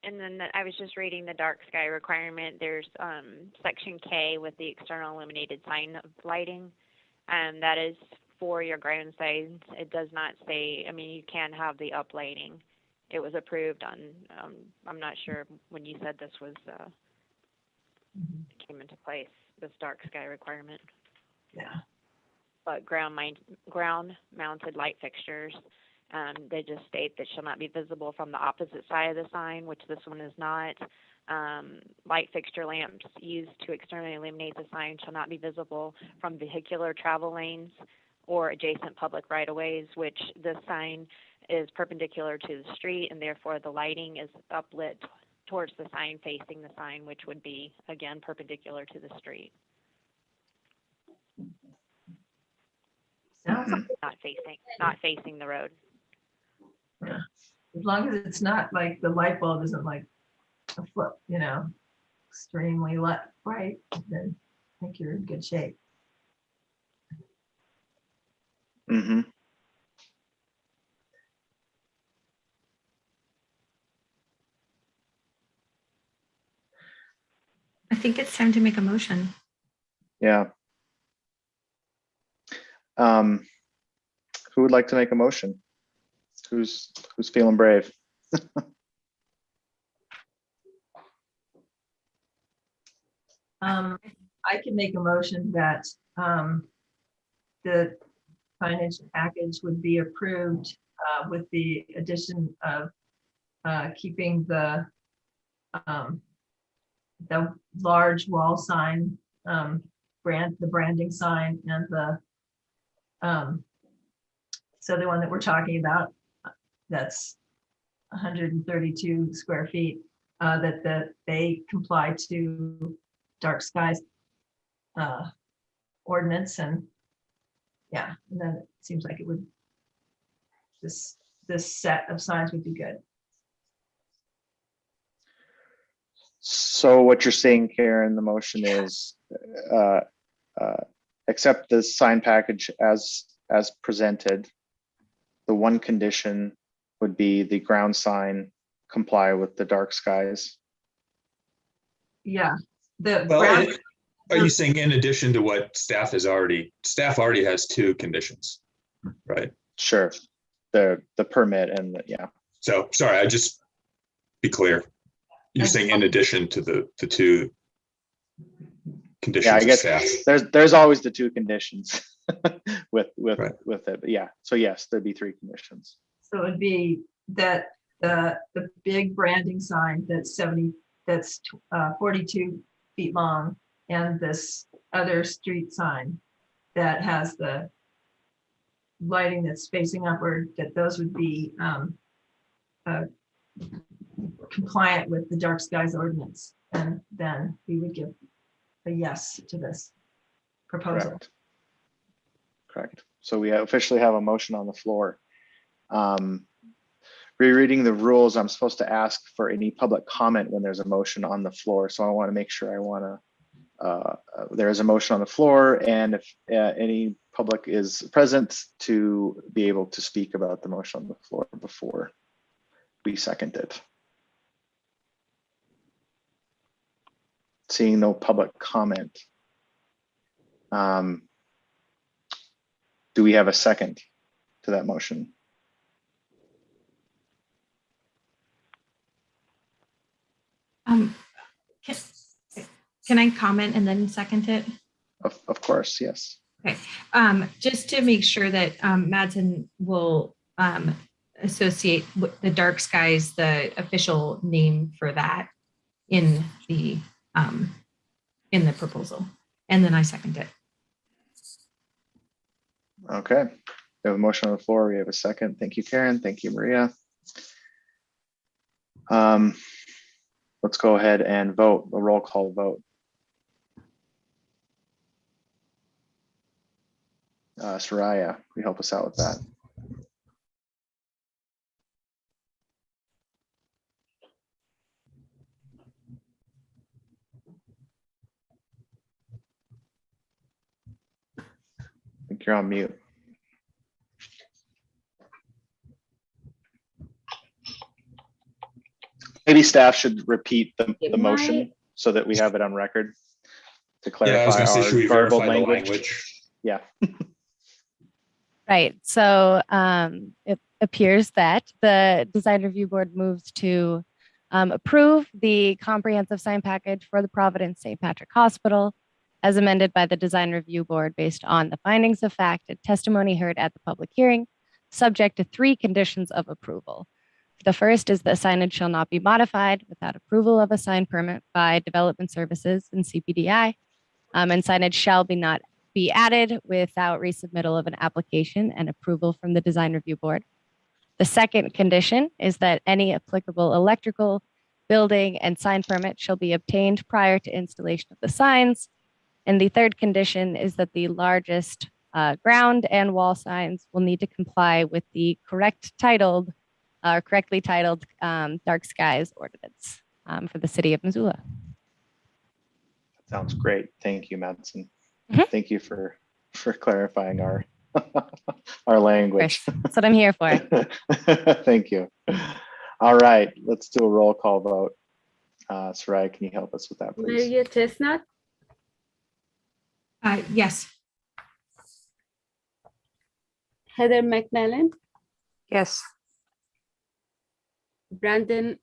And then I was just reading the dark sky requirement. There's section K with the external illuminated sign of lighting. And that is for your ground signs. It does not say, you can have the up lighting. It was approved on, I'm not sure when you said this was, came into place, this dark sky requirement. Yeah. But ground mounted light fixtures, they just state that shall not be visible from the opposite side of the sign, which this one is not. Light fixture lamps used to externally illuminate the sign shall not be visible from vehicular travel lanes or adjacent public right-of-ways, which this sign is perpendicular to the street, and therefore the lighting is uplit towards the sign, facing the sign, which would be, again, perpendicular to the street. Sounds like, Not facing the road. yeah. As long as it's not like the light bulb isn't like a foot, extremely bright, then I think you're in good shape. Mm-hmm. think it's time to make a motion. Yeah. Who would like to make a motion? Who's feeling brave? I can make a motion that the signage package would be approved with the addition of keeping the large wall sign, the branding sign, and the so the one that we're talking about, that's 132 square feet, that they comply to dark skies ordinance, and yeah, and then it seems like it would, this set of signs would be good. So what you're saying, Karen, the motion is accept the sign package as presented. The one condition would be the ground sign comply with the dark skies. Yeah, Well, are you saying in addition to what staff already has two conditions, right? Sure. The permit and yeah. So sorry, I just be clear. You're saying in addition to the two conditions. Yeah, I guess staff. there's always the two conditions with Right. with it. But yeah, so yes, there'd be three conditions. so it'd be that the big branding sign that's 42 feet long, and this other street sign that has the lighting that's facing upward, that those would be compliant with the dark skies ordinance, and then we would give a yes to this proposal. Correct. So we officially have a motion on the floor. Rereading the rules, I'm supposed to ask for any public comment when there's a motion on the floor. So I want to make sure there is a motion on the floor, and if any public is present, to be able to speak about the motion on the floor before we second it. Seeing no public comment. Do we have a second to that motion? Can I comment and then second it? Of course, yes. Okay. Just to make sure that Madsen will associate the dark skies, the official name for that, in the proposal, and then I second it. Okay. We have a motion on the floor. We have a second. Thank you, Karen. Thank you, Maria. Let's go ahead and vote. A roll call vote. Soraya, will you help us out with that? I think you're on mute. Maybe staff should repeat the motion so that we have it on record to clarify. Yeah, I was going to say, should we garbled verify the language? Yeah. Right. So it appears that the design review board moves to approve the comprehensive sign package for the Providence St. Patrick Hospital as amended by the design review board based on the findings of fact and testimony heard at the public hearing, subject to 3 conditions of approval. The first is that signage shall not be modified without approval of a sign permit by Development Services and CPDI, and signage shall not be added without resubmittal of an application and approval from the design review board. The second condition is that any applicable electrical, building, and sign permit shall be obtained prior to installation of the signs. And the third condition is that the largest ground and wall signs will need to comply with the correctly titled dark skies ordinance for the city of Missoula. Sounds great. Thank you, Madsen. Mm-hmm. Thank you for clarifying our our language. That's what I'm here for. Thank you. All right, let's do a roll call vote. Soraya, can you help us with that, please? Maria Chestnut, Yes. Heather McMillan, Yes. Brandon,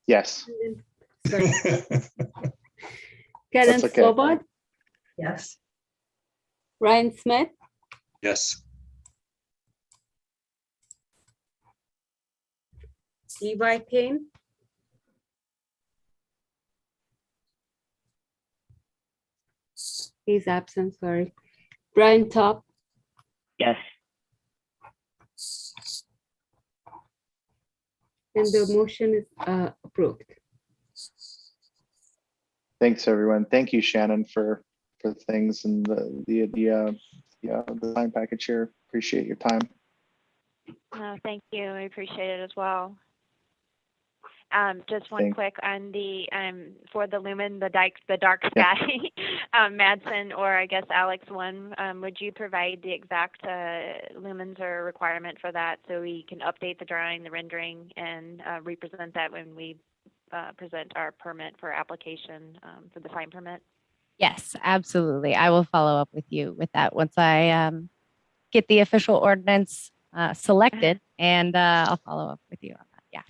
Yes. sorry, Karen That's okay. Slobod, Yes. Ryan Smith, Yes. Levi Kane, he's absent, sorry. Brian Top, Yes. and the motion is approved. Thanks, everyone. Thank you, Shannon, for things and the time package here. Appreciate your time. No, thank you. I appreciate it as well. Just one Thank- quick on the for the lumen, the dark sky, Madsen, or I guess Alex one, would you provide the exact lumens or requirement for that so we can update the drawing, the rendering, and represent that when we present our permit for application for the sign permit? Yes, absolutely. I will follow up with you with that once I get the official ordinance selected, and I'll follow up with you on that. Yeah,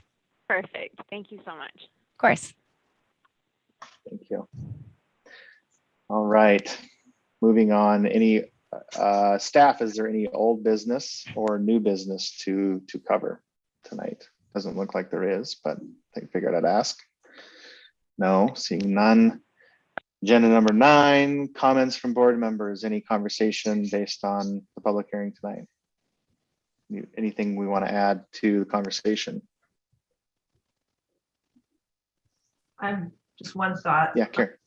Perfect. Thank you so much. of course. Thank you. All right, moving on. Any staff, is there any old business or new business to cover tonight? Doesn't look like there is, but I figured I'd ask. No, seeing none. Agenda number 9, comments from board members. Any conversation based on the public hearing tonight? Anything we want to add to the conversation? I'm just one thought. Yeah, Karen.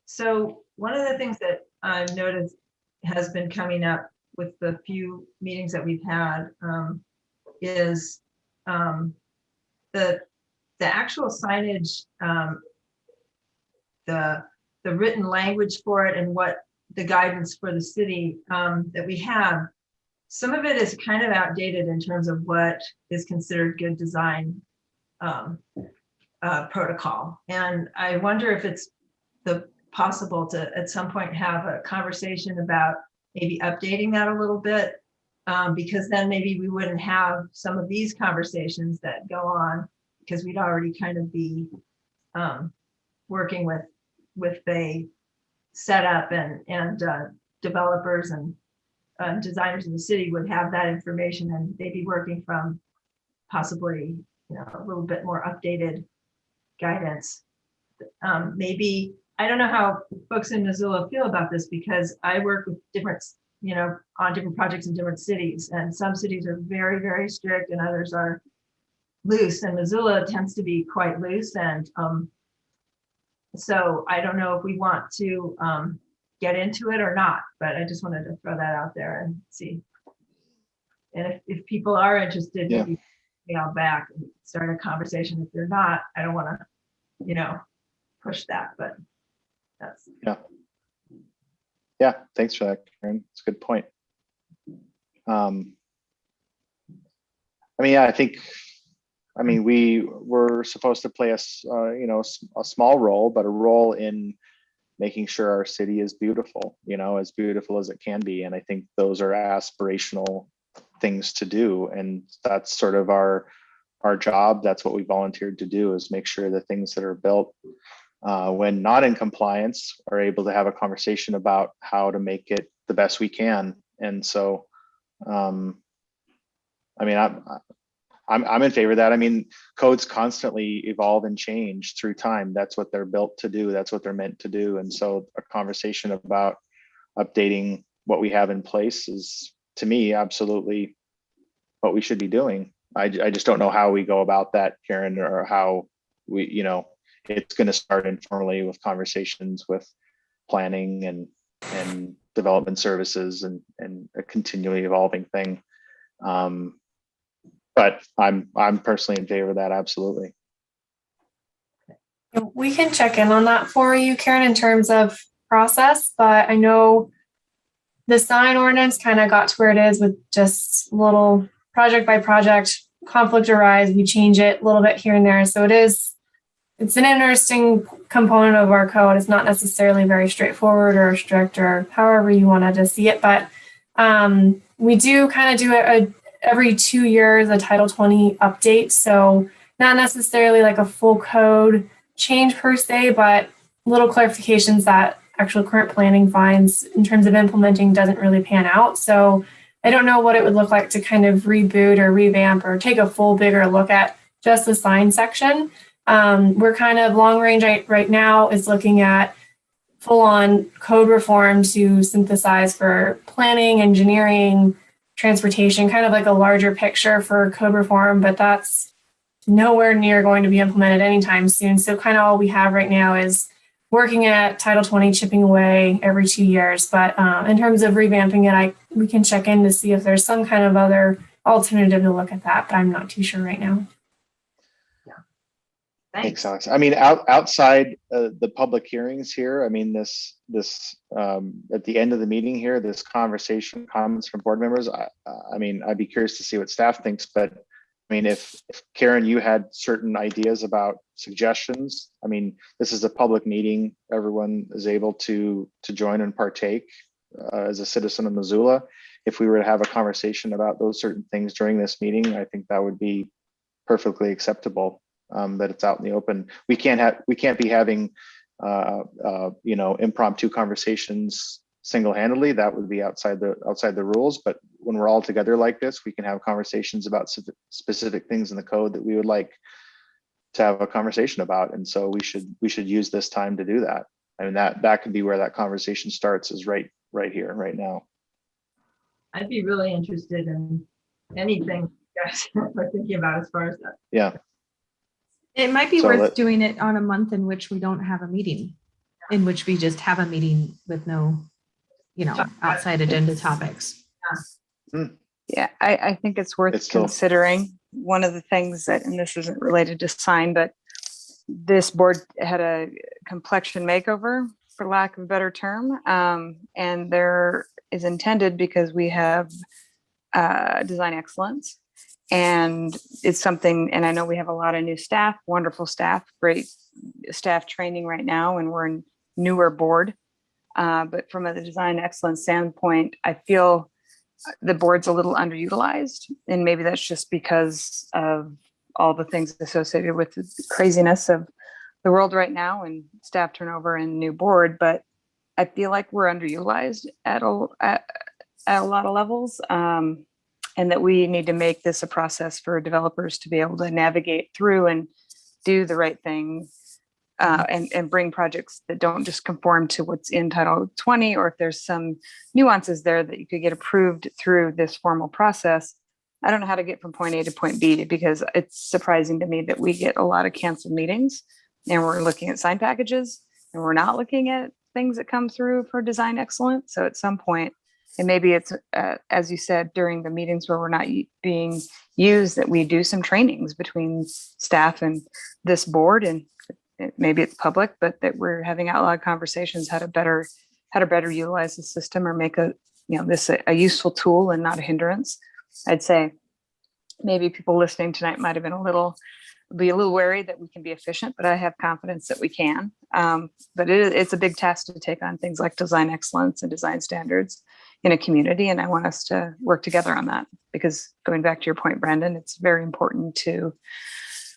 So one of the things that I've noticed has been coming up with the few meetings that we've had is the actual signage, the written language for it, and what the guidance for the city that we have. Some of it is kind of outdated in terms of what is considered good design protocol. And I wonder if it's possible to at some point have a conversation about maybe updating that a little bit, because then maybe we wouldn't have some of these conversations that go on, because we'd already kind of be working with a setup, and developers and designers in the city would have that information, and they'd be working from possibly a little bit more updated guidance. Maybe, I don't know how folks in Missoula feel about this, because I work with different, on different projects in different cities, and some cities are very, very strict and others are loose, and Missoula tends to be quite loose. And so I don't know if we want to get into it or not, but I just wanted to throw that out there and see. And if people are interested, Yeah. maybe email back and start a conversation. If they're not, I don't want to, push that, but that's. Yeah, thanks for that, Karen. It's a good point. We were supposed to play a small role, but a role in making sure our city is beautiful, as beautiful as it can be. And I think those are aspirational things to do. And that's sort of our job. That's what we volunteered to do, is make sure the things that are built when not in compliance are able to have a conversation about how to make it the best we can. And so, I'm in favor of that. Codes constantly evolve and change through time. That's what they're built to do. That's what they're meant to do. And so a conversation about updating what we have in place is, to me, absolutely what we should be doing. I just don't know how we go about that, Karen, or how we, it's going to start informally with conversations with planning and development services and a continually evolving thing. But I'm personally in favor of that. Absolutely. We can check in on that for you, Karen, in terms of process, but I know the sign ordinance kind of got to where it is with just little project by project conflict arise, we change it a little bit here and there. So it's an interesting component of our code. It's not necessarily very straightforward or strict or however you wanted to see it, but we do kind of do every 2 years a Title 20 update. So not necessarily like a full code change per se, but little clarifications that actual current planning finds in terms of implementing doesn't really pan out. So I don't know what it would look like to kind of reboot or revamp or take a full bigger look at just the sign section. We're kind of long range right now is looking at full on code reform to synthesize for planning, engineering, transportation, kind of like a larger picture for code reform, but that's nowhere near going to be implemented anytime soon. So kind of all we have right now is working at Title 20, chipping away every 2 years. But in terms of revamping it, we can check in to see if there's some kind of other alternative to look at that, but I'm not too sure right now. Thanks, Alex. I mean, outside the public hearings here, I mean, this at the end of the meeting here, this conversation, comments from board members, I mean, I'd be curious to see what staff thinks, but I mean, if Karen, you had certain ideas about suggestions, I mean, this is a public meeting. Everyone is able to join and partake as a citizen of Missoula. If we were to have a conversation about those certain things during this meeting, I think that would be perfectly acceptable. That it's out in the open. We can't be having impromptu conversations single-handedly. That would be outside the rules. But when we're all together like this, we can have conversations about specific things in the code that we would like to have a conversation about. And so we should use this time to do that. I mean, that could be where that conversation starts, is right here, right now. I'd be really interested in anything you guys are thinking about as far as that. Yeah. It might be So worth doing it on a month in which we don't have a meeting, in which we just have a meeting with no, outside agenda topics. Yeah, I think it's worth considering. One of the things that, and this isn't related to sign, but this board had a complexion makeover, for lack of a better term. And there is intended because we have design excellence. And it's something, and I know we have a lot of new staff, wonderful staff, great staff training right now, and we're a newer board. But from a design excellence standpoint, I feel the board's a little underutilized. And maybe that's just because of all the things associated with the craziness of the world right now and staff turnover and new board. But I feel like we're underutilized at a lot of levels. And that we need to make this a process for developers to be able to navigate through and do the right thing and bring projects that don't just conform to what's in Title 20, or if there's some nuances there that you could get approved through this formal process. I don't know how to get from point A to point B, because it's surprising to me that we get a lot of canceled meetings and we're looking at sign packages and we're not looking at things that come through for design excellence. So at some point, and maybe it's, as you said, during the meetings where we're not being used, that we do some trainings between staff and this board, and maybe it's public, but that we're having out loud conversations how to better utilize the system or make this a useful tool and not a hindrance. I'd say maybe people listening tonight might have been a little wary that we can be efficient, but I have confidence that we can. But it's a big task to take on things like design excellence and design standards in a community. And I want us to work together on that, because going back to your point, Brandon, it's very important to,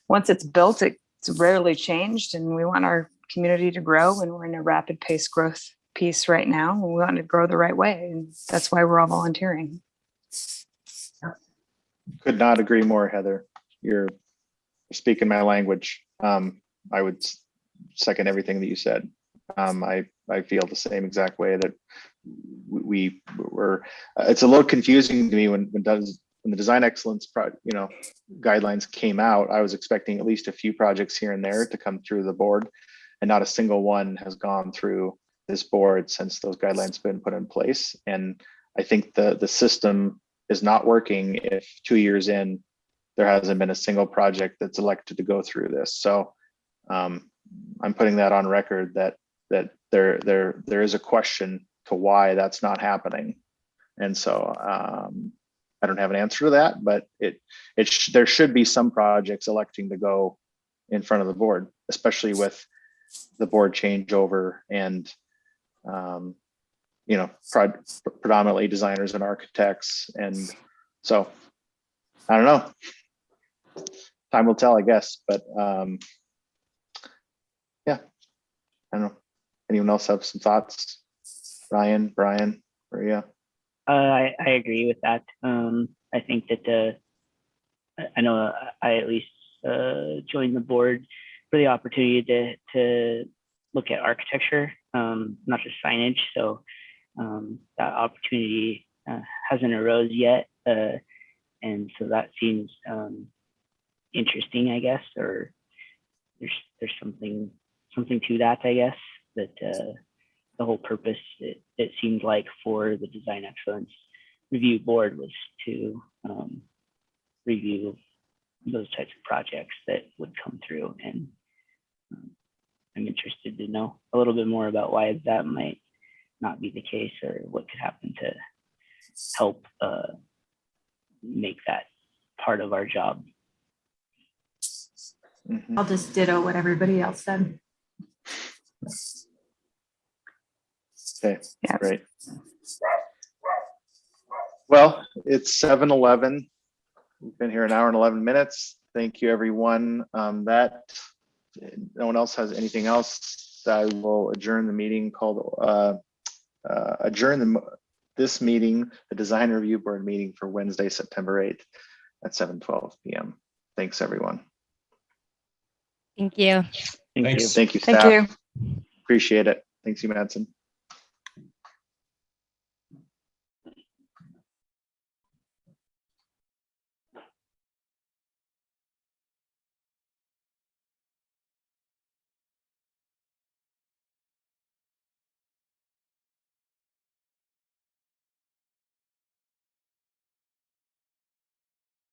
once it's built, it's rarely changed, and we want our community to grow, and we're in a rapid pace growth piece right now. And we want to grow the right way. And that's why we're all volunteering. Could not agree more, Heather. You're speaking my language. I would second everything that you said. I feel the same exact way, that we were. It's a little confusing to me when the design excellence guidelines came out. I was expecting at least a few projects here and there to come through the board, and not a single one has gone through this board since those guidelines have been put in place. And I think the system is not working if 2 years in there hasn't been a single project that's elected to go through this. So I'm putting that on record that there is a question to why that's not happening. And so I don't have an answer to that, but there should be some projects electing to go in front of the board, especially with the board changeover and predominantly designers and architects. And so I don't know. Time will tell, I guess, but yeah, I don't know. Anyone else have some thoughts? Ryan, Brian, Maria? I agree with that. I think that I know I at least joined the board for the opportunity to look at architecture, not just signage. So that opportunity hasn't arose yet, and so that seems interesting, I guess, or there's something to that, I guess, that the whole purpose it seemed like for the Design Excellence Review Board was to review those types of projects that would come through, and I'm interested to know a little bit more about why that might not be the case, or what could happen to help make that part of our job. I'll just ditto what everybody else said. Okay, Yeah. great. Well, it's 7:11. We've been here an hour and 11 minutes. Thank you, everyone. No one else has anything else. I will adjourn the meeting this meeting, the Design Review Board meeting for Wednesday, September 8th at 7:12 p.m. Thanks, everyone. Thank you. Thank you. Thanks. Thank you, Thank staff. you. Appreciate it. Thanks, you, Madsen.